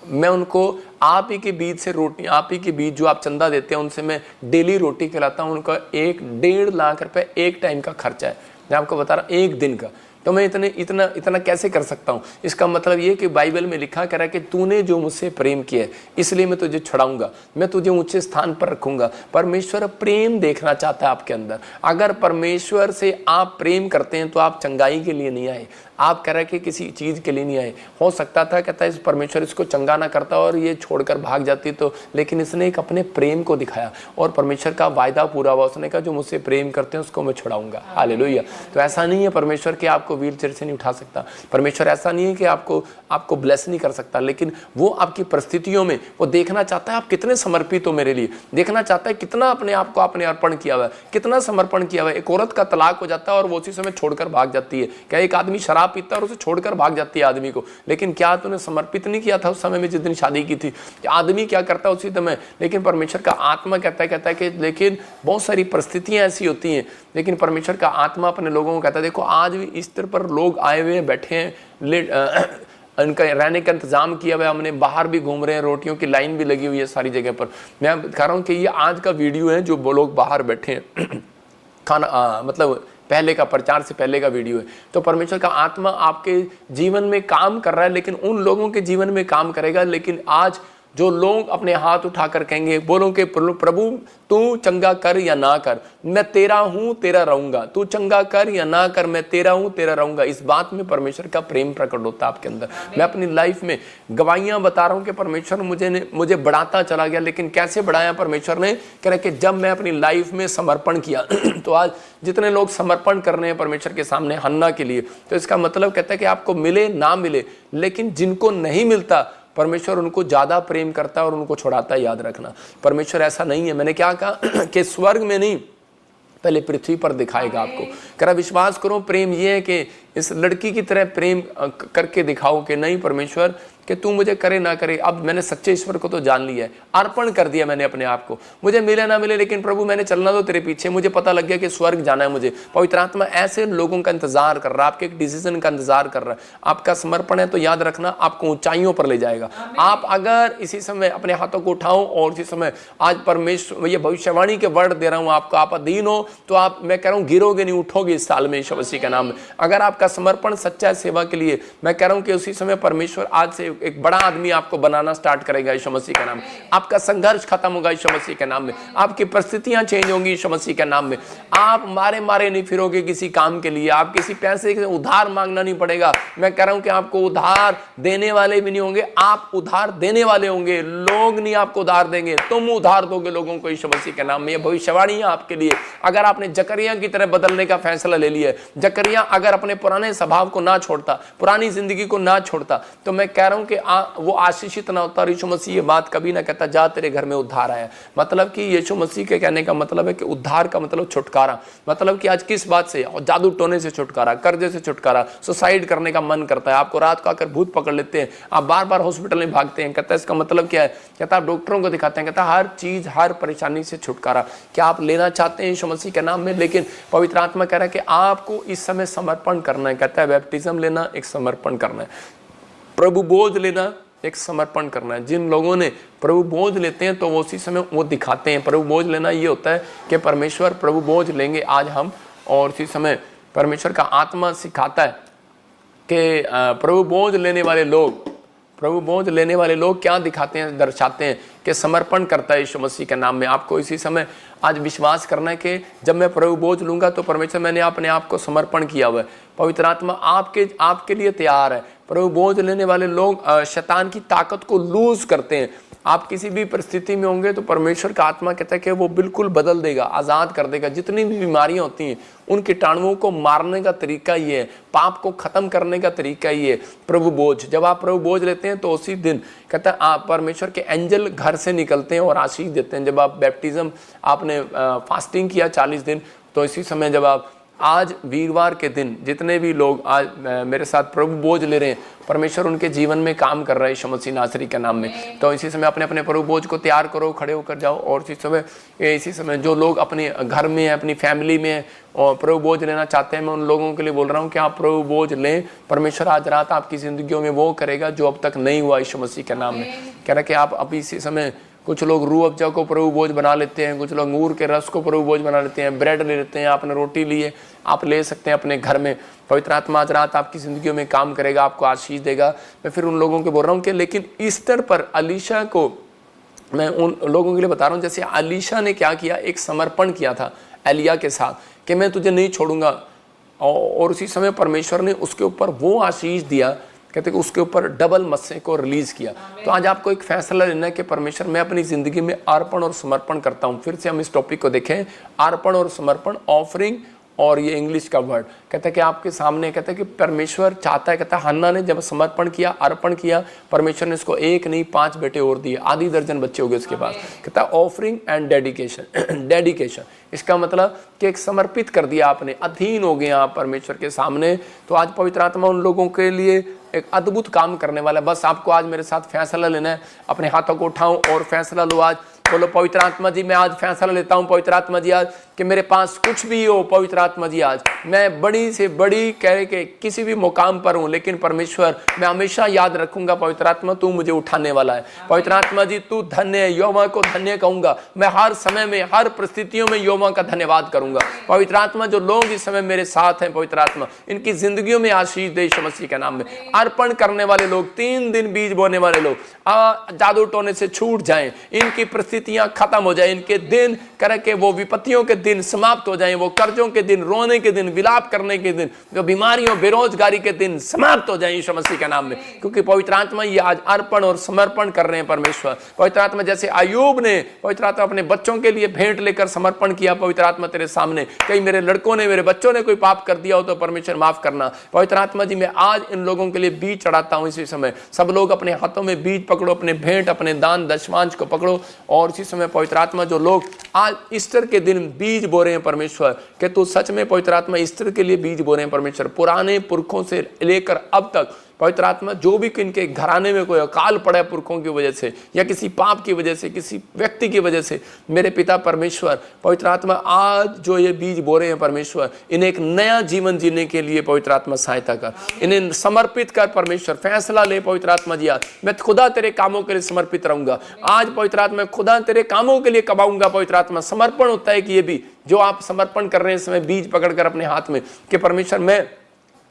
मैं उनको आप ही के बीच से रोटी, आप ही के बीच जो आप चंदा देते हैं, उनसे मैं डेली रोटी खिलाता हूँ। उनका 1-1.5 लाख रुपए एक टाइम का खर्चा है। मैं आपको बता रहा हूँ, एक दिन का। तो मैं इतना कैसे कर सकता हूँ? इसका मतलब ये कि बाइबल में लिखा करा कि तूने जो मुझसे प्रेम किया है, इसलिए मैं तुझे छुड़ाऊंगा, मैं तुझे ऊंचे स्थान पर रखूंगा। परमेश्वर प्रेम देखना चाहता है आपके अंदर। अगर परमेश्वर से आप प्रेम करते हैं तो आप चंगाई के लिए नहीं आए, आप कह रहे कि किसी चीज़ के लिए नहीं आए। हो सकता था कहता है इस परमेश्वर इसको चंगा ना करता और ये छोड़कर भाग जाती, तो लेकिन इसने एक अपने प्रेम को दिखाया और परमेश्वर का वायदा पूरा हुआ। उसने कहा जो मुझसे प्रेम करते हैं उसको मैं छुड़ाऊंगा। हालेलुया। तो ऐसा नहीं है परमेश्वर कि आपको व्हील चेयर से नहीं उठा सकता, परमेश्वर ऐसा नहीं है कि आपको ब्लेस नहीं कर सकता, लेकिन वो आपकी परिस्थितियों में वो देखना चाहता है आप कितने समर्पित हो मेरे लिए, देखना चाहता है कितना अपने आप को आपने अर्पण किया हुआ है, कितना समर्पण किया हुआ है। एक औरत का तलाक हो जाता है और वो उसी समय छोड़कर भाग जाती है। क्या एक आदमी शराब पीता है और उसे छोड़कर भाग जाती है आदमी को, लेकिन क्या तूने समर्पित नहीं किया था उस समय में जिस दिन शादी की थी? आदमी क्या करता है उसी समय, लेकिन परमेश्वर का आत्मा कहता है कि लेकिन बहुत सारी परिस्थितियां ऐसी होती हैं, लेकिन परमेश्वर का आत्मा अपने लोगों को कहता है देखो आज भी इस तरह पर लोग आए हुए हैं, बैठे हैं, उनका रहने का इंतजाम किया हुआ है, हमने बाहर भी घूम रहे हैं, रोटियों की लाइन भी लगी हुई है सारी जगह पर। मैं कह रहा हूँ कि ये आज का वीडियो है जो वो लोग बाहर बैठे हैं खाना मतलब पहले का प्रचार से पहले का वीडियो है। तो परमेश्वर का आत्मा आपके जीवन में काम कर रहा है, लेकिन उन लोगों के जीवन में काम करेगा। लेकिन आज जो लोग अपने हाथ उठाकर कहेंगे, बोलो कि प्रभु तू चंगा कर या ना कर, मैं तेरा हूं तेरा रहूंगा, तू चंगा कर या ना कर, मैं तेरा हूं तेरा रहूंगा, इस बात में परमेश्वर का प्रेम प्रकट होता है आपके अंदर। मैं अपनी लाइफ में गवाहियां बता रहा हूं कि परमेश्वर मुझे बढ़ाता चला गया। लेकिन कैसे बढ़ाया परमेश्वर ने? कह रहे कि जब मैं अपनी लाइफ में समर्पण किया तो आज जितने लोग समर्पण कर रहे हैं परमेश्वर के सामने हन्ना के लिए, तो इसका मतलब कहता है कि आपको मिले ना मिले, लेकिन जिनको नहीं मिलता परमेश्वर उनको ज्यादा प्रेम करता है और उनको छुड़ाता है। याद रखना परमेश्वर ऐसा नहीं है, मैंने क्या कहा कि स्वर्ग में नहीं पहले पृथ्वी पर दिखाएगा आपको। करा विश्वास करो, प्रेम ये है कि इस लड़की की तरह प्रेम करके दिखाओ कि नहीं परमेश्वर कि तू मुझे करे ना करे, अब मैंने सच्चे ईश्वर को तो जान लिया है, अर्पण कर दिया मैंने अपने आप को, मुझे मिले ना मिले लेकिन प्रभु मैंने चलना तो तेरे पीछे, मुझे पता लग गया कि स्वर्ग जाना है मुझे। पवित्र आत्मा ऐसे लोगों का इंतजार कर रहा है, आपके एक डिसीजन का इंतजार कर रहा है। आपका समर्पण है तो याद रखना आपको ऊंचाइयों पर ले जाएगा। आप अगर इसी समय अपने हाथों को उठाओ और इसी समय आज परमेश्वर ये भविष्यवाणी के वर्ड दे रहा हूं आपको, आप अधीन हो तो आप, मैं कह रहा हूं गिरोगे नहीं, उठोगे इस साल में यीशु मसीह के नाम में। अगर आपका समर्पण सच्चा है सेवा के लिए, मैं कह रहा हूं कि उसी समय परमेश्वर आज से एक बड़ा आदमी आपको बनाना स्टार्ट करेगा यीशु मसीह के नाम में। आपका संघर्ष खत्म होगा यीशु मसीह के नाम में, आपकी परिस्थितियां चेंज होंगी यीशु मसीह के नाम में। आप मारे मारे नहीं फिरोगे किसी काम के लिए, आप किसी पैसे के उधार मांगना नहीं पड़ेगा। मैं कह रहा हूं कि आपको उधार देने वाले भी नहीं होंगे, आप उधार देने वाले होंगे, लोग नहीं आपको उधार देंगे, तुम उधार दोगे लोगों को यीशु मसीह के नाम में। यह भविष्यवाणी है आपके लिए। अगर आपने जकरिया की तरह बदलने का फैसला ले लिया है, जकरिया अगर अपने पुराने स्वभाव को ना छोड़ता, पुरानी जिंदगी को ना छोड़ता, तो मैं कह रहा हूं कि वो आशीषित ना होता। यीशु मसीह ये बात कभी ना कहता जा तेरे घर में उद्धार आया। मतलब कि यीशु मसीह के कहने का मतलब है कि उद्धार का मतलब छुटकारा, मतलब कि आज किस बात से? जादू टोने से छुटकारा, कर्जे से छुटकारा, सुसाइड करने का मन करता है, आपको रात को आकर भूत पकड़ लेते हैं, आप बार बार हॉस्पिटल में भागते हैं, कहता है इसका मतलब क्या है? कहता है आप डॉक्टरों को दिखाते हैं, कहता है हर चीज हर परेशानी से छुटकारा। क्या आप लेना चाहते हैं यीशु मसीह के नाम में? लेकिन पवित्र आत्मा कह रहा है कि आपको इस समय समर्पण करना है। कहता है बैप्टिज्म लेना एक समर्पण करना है, प्रभु बोझ लेना एक समर्पण करना है। जिन लोगों ने प्रभु बोझ लेते हैं तो वो उसी समय वो दिखाते हैं। प्रभु बोझ लेना ये होता है कि परमेश्वर प्रभु बोझ लेंगे आज हम, और उसी समय परमेश्वर का आत्मा सिखाता है कि प्रभु बोझ लेने वाले लोग, प्रभु बोझ लेने वाले लोग क्या दिखाते हैं, दर्शाते हैं कि समर्पण करता है यीशु मसीह के नाम में। आपको इसी समय आज विश्वास करना है कि जब मैं प्रभु बोझ लूंगा तो परमेश्वर मैंने अपने आप को समर्पण किया हुआ है। पवित्र आत्मा आपके लिए तैयार है। प्रभु बोझ लेने वाले लोग शैतान की ताकत को लूज करते हैं। आप किसी भी परिस्थिति में होंगे तो परमेश्वर का आत्मा कहता है कि वो बिल्कुल बदल देगा, आज़ाद कर देगा। जितनी भी बीमारियां होती हैं उन कीटाणुओं को मारने का तरीका ये है, पाप को खत्म करने का तरीका ये है प्रभु बोझ। जब आप प्रभु बोझ लेते हैं तो उसी दिन कहता है आप परमेश्वर के एंजल घर से निकलते हैं और आशीष देते हैं। जब आप बैप्टिज्म आपने फास्टिंग किया 40 दिन, तो इसी समय जब आप आज वीरवार के दिन जितने भी लोग आज मेरे साथ प्रभु बोझ ले रहे हैं, परमेश्वर उनके जीवन में काम कर रहा है यीशु मसीह नासरी के नाम में। तो इसी समय अपने अपने प्रभु बोझ को तैयार करो, खड़े होकर जाओ। और इसी समय जो लोग अपने घर में हैं, अपनी फैमिली में और प्रभु बोझ लेना चाहते हैं, मैं उन लोगों के लिए बोल रहा हूँ कि आप प्रभु बोझ लें। परमेश्वर आज रात आपकी जिंदगियों में वो करेगा जो अब तक नहीं हुआ यीशु मसीह के नाम में। कह रहा है कि आप अभी इसी समय, कुछ लोग रूह अफ़ज़ा को प्रभु बोझ बना लेते हैं, कुछ लोग अंगूर के रस को प्रभु बोझ बना लेते हैं, ब्रेड ले लेते हैं, आपने रोटी लिए, आप ले सकते हैं अपने घर में। पवित्र आत्मा आज रात आपकी ज़िंदगियों में काम करेगा, आपको आशीष देगा। मैं फिर उन लोगों को बोल रहा हूँ कि लेकिन ईस्टर पर अलीशा को, मैं उन लोगों के लिए बता रहा हूँ जैसे अलीशा ने क्या किया, एक समर्पण किया था एलिया के साथ कि मैं तुझे नहीं छोड़ूंगा, और उसी समय परमेश्वर ने उसके ऊपर वो आशीष दिया, कहते कि उसके ऊपर डबल मत्स्य को रिलीज किया। तो आज आपको एक फैसला लेना है कि परमेश्वर मैं अपनी जिंदगी में अर्पण और समर्पण करता हूँ। फिर से हम इस टॉपिक को देखें, अर्पण और समर्पण, ऑफरिंग, और ये इंग्लिश का वर्ड कहता है कि आपके सामने कहता है कि परमेश्वर चाहता है, कहता है हन्ना ने जब समर्पण किया, अर्पण किया, परमेश्वर ने इसको 1 नहीं 5 बेटे और दिए, आधी दर्जन बच्चे हो गए उसके पास। कहता है ऑफरिंग एंड डेडिकेशन। डेडिकेशन इसका मतलब कि एक समर्पित कर दिया आपने, अधीन हो गए आप परमेश्वर के सामने। तो आज पवित्र आत्मा उन लोगों के लिए एक अद्भुत काम करने वाला है। बस आपको आज मेरे साथ फैसला लेना है। अपने हाथों को उठाओ और फैसला लो। आज बोलो, पवित्र आत्मा जी मैं आज फैसला लेता हूं, पवित्र आत्मा जी आज कि मेरे पास कुछ भी हो, पवित्र आत्मा जी आज मैं बड़ी से बड़ी कह के किसी भी मुकाम पर हूं, लेकिन परमेश्वर मैं हमेशा याद रखूंगा, पवित्र आत्मा तू मुझे उठाने वाला है। पवित्र आत्मा जी तू धन्य है, यहोवा को धन्य कहूंगा मैं, हर समय में हर परिस्थितियों में यहोवा का धन्यवाद करूंगा। पवित्र आत्मा जो लोग इस समय मेरे साथ हैं, पवित्र आत्मा इनकी जिंदगियों में आशीष दे यीशु मसीह के नाम में। अर्पण करने वाले लोग, 3 दिन बीज बोने वाले लोग जादू टोने से छूट जाएं, इनकी परिस्थितियां खत्म हो जाए, इनके दिन करके वो विपत्तियों के दिन समाप्त हो जाएं, वो कर्जों के दिन, रोने के दिन, विलाप करने के दिन, जो बीमारियों बेरोजगारी के दिन समाप्त हो जाएं यीशु मसीह के नाम में। क्योंकि पवित्र आत्मा ये आज अर्पण और समर्पण कर रहे हैं परमेश्वर। पवित्र आत्मा जैसे अय्यूब ने पवित्र आत्मा अपने बच्चों के लिए भेंट लेकर समर्पण किया, पवित्र आत्मा तेरे सामने कहीं मेरे लड़कों ने, मेरे बच्चों ने कोई पाप कर दिया हो तो परमेश्वर माफ करना। पवित्र आत्मा जी मैं आज इन लोगों के लिए बीज चढ़ाता हूं। इसी समय सब लोग अपने हाथों में बीज पकड़ो, अपने भेंट, अपने दान दशमांश को पकड़ो। और इसी समय पवित्र आत्मा जो लोग आज ईस्टर के दिन बीज बो रहे हैं परमेश्वर, कि तू सच में पवित्र आत्मा ईस्टर के लिए बीज बो रहे हैं परमेश्वर, पुराने पुरखों से लेकर अब तक पवित्र आत्मा जो भी इनके घराने में कोई अकाल पड़ा है पुरखों की वजह से या किसी पाप की वजह से, किसी व्यक्ति की वजह से, मेरे पिता परमेश्वर पवित्र आत्मा आज जो ये बीज बो रहे हैं परमेश्वर, इन्हें एक नया जीवन जीने के लिए पवित्र आत्मा सहायता कर, इन्हें समर्पित कर परमेश्वर। फैसला ले पवित्र आत्मा जी, आज मैं खुदा तेरे कामों के लिए समर्पित रहूंगा। आज पवित्र आत्मा खुदा तेरे कामों के लिए कमाऊंगा। पवित्र आत्मा समर्पण होता है कि ये भी जो आप समर्पण कर रहे हैं इस समय बीज पकड़कर अपने हाथ में, कि परमेश्वर मैं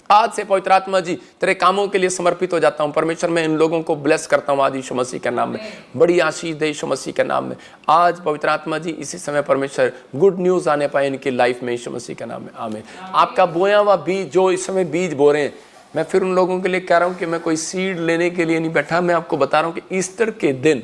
आज से पवित्र आत्मा जी तेरे कामों के लिए समर्पित हो जाता हूं। परमेश्वर मैं इन लोगों को ब्लेस करता हूं आज यीशु मसीह के नाम में, बड़ी आशीष दे यीशु मसीह के नाम में। आज पवित्र आत्मा जी इसी समय परमेश्वर गुड न्यूज आने पाए इनकी लाइफ में यीशु मसीह के नाम में, आमीन। आपका बोया हुआ बीज जो इस समय बीज बो रहे हैं, मैं फिर उन लोगों के लिए कह रहा हूं कि मैं कोई सीड लेने के लिए नहीं बैठा, मैं आपको बता रहा हूं कि ईस्टर के दिन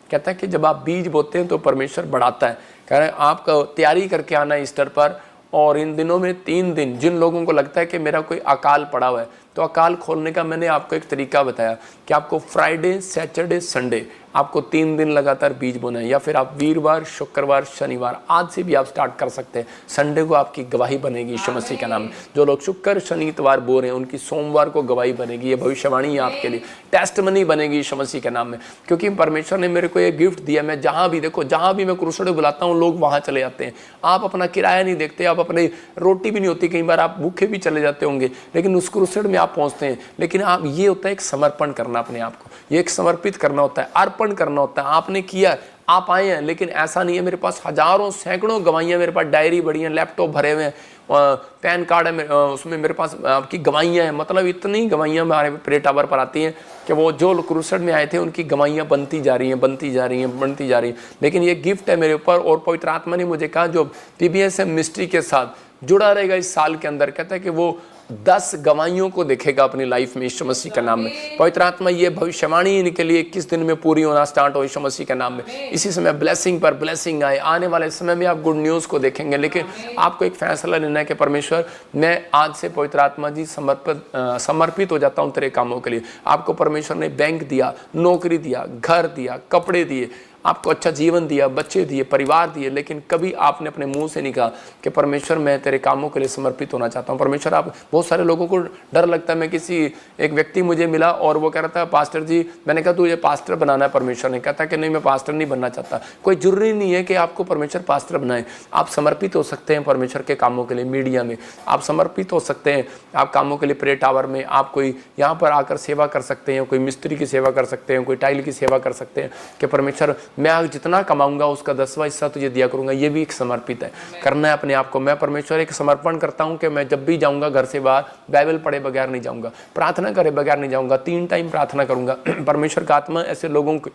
कहता है कि जब आप बीज बोते हैं तो परमेश्वर बढ़ाता है। कह रहे हैं आपका तैयारी करके आना ईस्टर पर, और इन दिनों में 3 दिन जिन लोगों को लगता है कि मेरा कोई अकाल पड़ा हुआ है, तो अकाल खोलने का मैंने आपको एक तरीका बताया कि आपको फ्राइडे, सैटरडे, संडे आपको 3 दिन लगातार बीज बोना है, या फिर आप वीरवार, शुक्रवार, शनिवार आज से भी आप स्टार्ट कर सकते हैं। संडे को आपकी गवाही बनेगी यीशु मसीह का नाम। जो लोग शुक्र शनि इतवार बो रहे हैं उनकी सोमवार को गवाही बनेगी। ये भविष्यवाणी है आपके लिए, टेस्टमनी बनेगी यीशु मसीह के नाम में, क्योंकि परमेश्वर ने मेरे को ये गिफ्ट दिया। मैं जहाँ भी देखो, जहाँ भी मैं क्रूसेड बुलाता हूँ लोग वहाँ चले जाते हैं। आप अपना किराया नहीं देखते, आप अपनी रोटी भी नहीं होती, कई बार आप भूखे भी चले जाते होंगे, लेकिन उस क्रूसेड में आप पहुँचते हैं। लेकिन आप ये होता है एक समर्पण करना अपने आप को, ये एक समर्पित करना होता है, अर्पण करना होता है। आपने किया, आप आए हैं, लेकिन ऐसा नहीं है मेरे पास हजारों सैकड़ों गवाहियाँ, मेरे पास डायरी बड़ी हैं, लैपटॉप भरे हुए हैं, पैन कार्ड है उसमें मेरे पास आपकी गवाहियाँ हैं। मतलब इतनी गवाहियाँ हमारे प्रे टावर पर आती हैं कि वो जो क्रूसेड में आए थे उनकी गवाहियाँ बनती जा रही हैं, बनती जा रही हैं, बनती जा रही हैं। लेकिन ये गिफ्ट है मेरे ऊपर, और पवित्र आत्मा ने मुझे कहा जो PBSM मिनिस्ट्री के साथ जुड़ा रहेगा इस साल के अंदर, कहता है कि वो 10 गवाहियों को देखेगा अपनी लाइफ में यीशु मसीह का नाम में। पवित्र आत्मा ये भविष्यवाणी इनके लिए 21 दिन में पूरी होना स्टार्ट हो यीशु मसीह का नाम में। इसी समय ब्लेसिंग पर ब्लेसिंग आए, आने वाले समय में आप गुड न्यूज़ को देखेंगे। लेकिन आपको एक फैसला लेना है कि परमेश्वर मैं आज से पवित्र आत्मा जी समर्पित हो जाता हूँ तेरे कामों के लिए। आपको परमेश्वर ने बैंक दिया, नौकरी दिया, घर दिया, कपड़े दिए, आपको अच्छा जीवन दिया, बच्चे दिए, परिवार दिए, लेकिन कभी आपने अपने मुंह से नहीं कहा कि परमेश्वर मैं तेरे कामों के लिए समर्पित होना चाहता हूँ। परमेश्वर आप, बहुत सारे लोगों को डर लगता है। मैं किसी एक व्यक्ति मुझे मिला और वो कह रहा था पास्टर जी, मैंने कहा तुझे पास्टर बनाना है। परमेश्वर ने कहता कि नहीं मैं पास्टर नहीं बनना चाहता। कोई जरूरी नहीं है कि आपको परमेश्वर पास्टर बनाए, आप समर्पित हो सकते हैं परमेश्वर के कामों के लिए। मीडिया में आप समर्पित हो सकते हैं, आप कामों के लिए प्रे टावर में आप कोई यहाँ पर आकर सेवा कर सकते हैं, कोई मिस्त्री की सेवा कर सकते हैं, कोई टाइल की सेवा कर सकते हैं कि परमेश्वर मैं आज जितना कमाऊंगा उसका 10वां हिस्सा तुझे दिया करूंगा। ये भी एक समर्पित है, करना है अपने आप को। मैं परमेश्वर एक समर्पण करता हूं कि मैं जब भी जाऊंगा घर से बाहर बाइबल पढ़े बगैर नहीं जाऊंगा, प्रार्थना करे बगैर नहीं जाऊंगा, 3 टाइम प्रार्थना करूंगा। परमेश्वर का आत्मा ऐसे लोगों को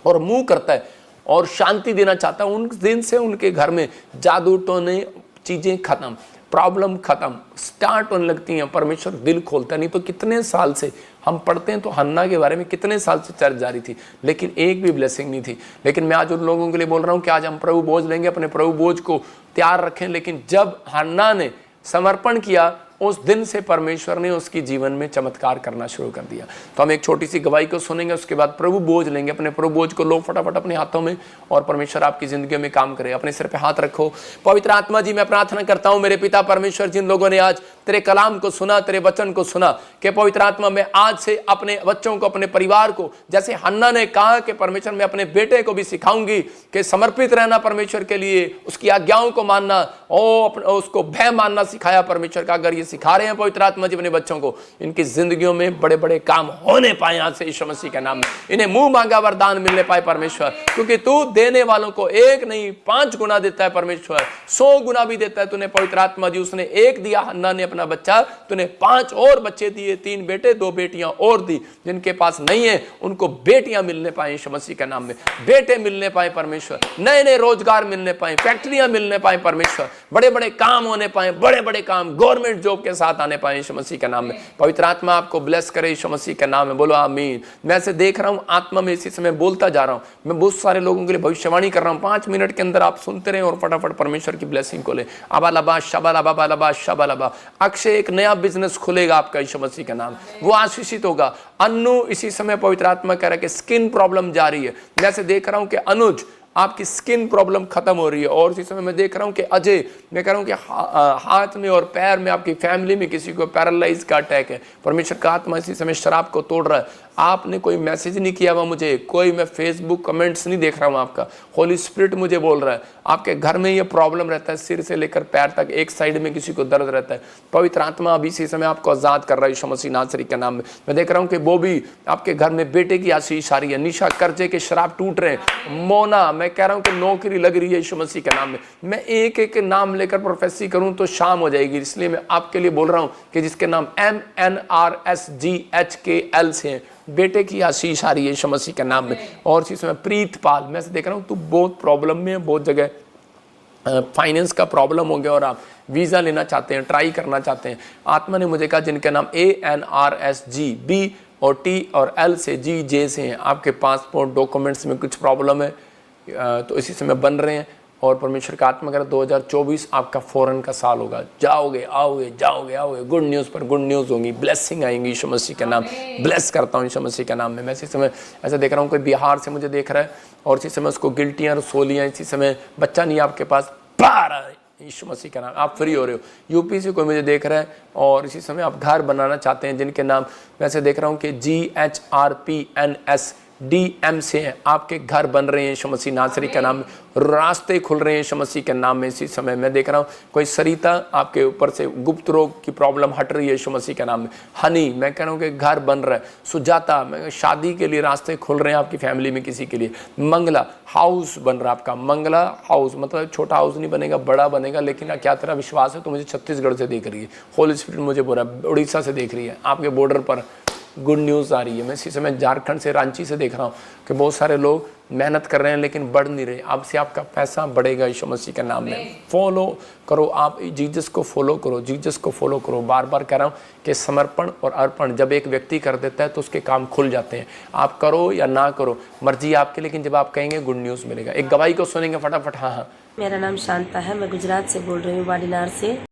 और मुंह करता है और शांति देना चाहता है। उन दिन से उनके घर में जादू टोने चीजें खत्म, प्रॉब्लम खत्म, स्टार्ट होने लगती हैं, परमेश्वर दिल खोलता है। नहीं तो कितने साल से हम पढ़ते हैं तो हन्ना के बारे में कितने साल से चर्चा जारी थी, लेकिन एक भी ब्लेसिंग नहीं थी। लेकिन मैं आज उन लोगों के लिए बोल रहा हूँ कि आज हम प्रभु बोझ लेंगे, अपने प्रभु बोझ को तैयार रखें। लेकिन जब हन्ना ने समर्पण किया, उस दिन से परमेश्वर ने उसकी जीवन में चमत्कार करना शुरू कर दिया। तो हम एक छोटी सी गवाही को सुनेंगे, उसके बाद प्रभु बोझ लेंगे। अपने प्रभु बोझ को लो फटाफट अपने हाथों में, और परमेश्वर आपकी जिंदगी में काम करे। अपने सिर पे हाथ रखो। पवित्र आत्मा जी, मैं प्रार्थना करता हूं मेरे पिता परमेश्वर, जिन लोगों ने आज तेरे कलाम को सुना, तेरे वचन को सुना, कि पवित्र आत्मा मैं आज से अपने बच्चों को, अपने परिवार को, जैसे हन्ना ने कहा कि परमेश्वर मैं अपने बेटे को भी सिखाऊंगी कि समर्पित रहना परमेश्वर के लिए, उसकी आज्ञाओं को मानना, उसको भय मानना सिखाया परमेश्वर का। अगर ये सिखा रहे हैं पवित्र आत्मा जी अपने बच्चों को, इनकी जिंदगियों में बड़े बड़े काम होने पाए आज से यीशु मसीह के नाम में। इन्हें मुंह मांगा वरदान मिलने पाए परमेश्वर, क्योंकि तू देने वालों को 1 नहीं 5 गुना देता है परमेश्वर, 100 गुना भी देता है। तूने पवित्र आत्मा जी, उसने 1 दिया हन्ना ने अपना बच्चा, तूने 5 और बच्चे दिए, 3 बेटे 2 बेटियां और दी। जिनके पास नहीं है उनको बेटियां मिलने पाए यीशु मसीह के नाम में, बेटे मिलने पाए परमेश्वर, नए नए रोजगार मिलने पाए, फैक्ट्रियां मिलने पाए परमेश्वर, बड़े बड़े काम होने पाए, बड़े बड़े काम गवर्नमेंट जॉब के साथ आने पाए यीशु मसीह के नाम में। पवित्र आत्मा आपको ब्लेस करे यीशु मसीह के नाम में, बोलो आमीन। मैं ऐसे देख रहा हूं आत्मा में, इसी समय बोलता जा रहा हूं, मैं बहुत सारे लोगों के लिए भविष्यवाणी कर रहा हूं। 5 मिनट के अंदर आप सुनते रहें और फटाफट परमेश्वर की ब्लेसिंग को ले। अबालबा शबालबा बालबा शबालबा। अक्षय एक नया बिजनेस खुलेगा आपका यीशु मसीह के नाम, वो आशीषित होगा। अन्नू इसी समय पवित्र आत्मा कह रहा है कि स्किन प्रॉब्लम जा रही है। मैं ऐसे देख रहा हूं कि अनुज आपकी स्किन प्रॉब्लम खत्म हो रही है। और इसी समय मैं देख रहा हूं कि अजय, मैं कह रहा हूं कि हाथ में और पैर में, आपकी फैमिली में किसी को पैरालाइज का अटैक है। परमेश्वर का आत्मा इसी समय शराब को तोड़ रहा है। आपने कोई मैसेज नहीं किया हुआ मुझे, कोई मैं फेसबुक कमेंट्स नहीं देख रहा हूं आपका, होली स्पिरिट मुझे बोल रहा है आपके घर में ये प्रॉब्लम रहता है, सिर से लेकर पैर तक एक साइड में किसी को दर्द रहता है। पवित्र आत्मा अभी इसी समय आपको आजाद कर रहा है यीशु मसीह नासरी के नाम में। मैं देख रहा हूं कि वो भी आपके घर में बेटे की आशीष आ रही है। निशा कर्जे के शराब टूट रहे हैं। मोना, मैं कह रहा हूं कि नौकरी लग रही है यीशु मसीह के नाम में। मैं एक एक नाम लेकर प्रोफेसी करूं तो शाम हो जाएगी, इसलिए मैं आपके लिए बोल रहा हूं कि जिसके नाम MNRSGHKL से हैं, बेटे की आशीष आ रही है यीशु मसीह के नाम में। और इसी समय प्रीतपाल, मैं से देख रहा हूं तू बहुत प्रॉब्लम में है, बहुत जगह फाइनेंस का प्रॉब्लम हो गया और आप वीज़ा लेना चाहते हैं, ट्राई करना चाहते हैं। आत्मा ने मुझे कहा जिनके नाम ANRSGB और T और L से GJ से हैं, आपके पासपोर्ट डॉक्यूमेंट्स में कुछ प्रॉब्लम है, तो इसी समय बन रहे हैं। और परमेश्वर का आत्मा कर 2024 आपका फॉरेन का साल होगा। जाओगे आओगे जाओगे आओगे, गुड न्यूज़ पर गुड न्यूज़ होंगी, ब्लेसिंग आएंगी यीशु मसीह के नाम। ब्लेस करता हूँ यीशु मसीह के नाम में। मैं इसी समय ऐसा देख रहा हूँ कोई बिहार से मुझे देख रहा है और इसी समय उसको गिल्टियाँ रसोलियाँ, इसी समय बच्चा नहीं आपके पास, पार यीशु मसीह का नाम, आप फ्री हो रहे हो। यूपी से कोई मुझे देख रहा है और इसी समय आप घर बनाना चाहते हैं, जिनके नाम वैसे देख रहा हूँ कि GHRPNSDM से हैं, आपके घर बन रहे हैं यीशु मसीह नासरी के नाम में, रास्ते खुल रहे हैं यीशु मसीह के नाम में। इसी समय मैं देख रहा हूँ कोई सरिता, आपके ऊपर से गुप्त रोग की प्रॉब्लम हट रही है यीशु मसीह के नाम में। हनी, मैं कह रहा हूँ कि घर बन रहा है। सुजाता, मैं शादी के लिए रास्ते खुल रहे हैं आपकी फैमिली में किसी के लिए। मंगला, हाउस बन रहा है आपका। मंगला हाउस मतलब छोटा हाउस नहीं बनेगा, बड़ा बनेगा। लेकिन क्या तेरा विश्वास है? तो मुझे छत्तीसगढ़ से देख रही है, होली स्पिरिट मुझे बोल रहा है उड़ीसा से देख रही है, आपके बॉर्डर पर गुड न्यूज़ आ रही है। मैं इसी समय झारखंड से, रांची से देख रहा हूँ कि बहुत सारे लोग मेहनत कर रहे हैं लेकिन बढ़ नहीं रहे। अब से आपका पैसा बढ़ेगा यीशु मसीह के नाम में। फॉलो करो, आप जीसस को फॉलो करो, जीसस को फॉलो करो। बार बार कह रहा हूँ कि समर्पण और अर्पण जब एक व्यक्ति कर देता है तो उसके काम खुल जाते हैं। आप करो या ना करो, मर्जी आपकी, लेकिन जब आप कहेंगे गुड न्यूज़ मिलेगा। एक गवाही को सुनेंगे फटाफट। हाँ हाँ,
मेरा नाम शांता है, मैं गुजरात से बोल रही हूँ, वाडीनार से।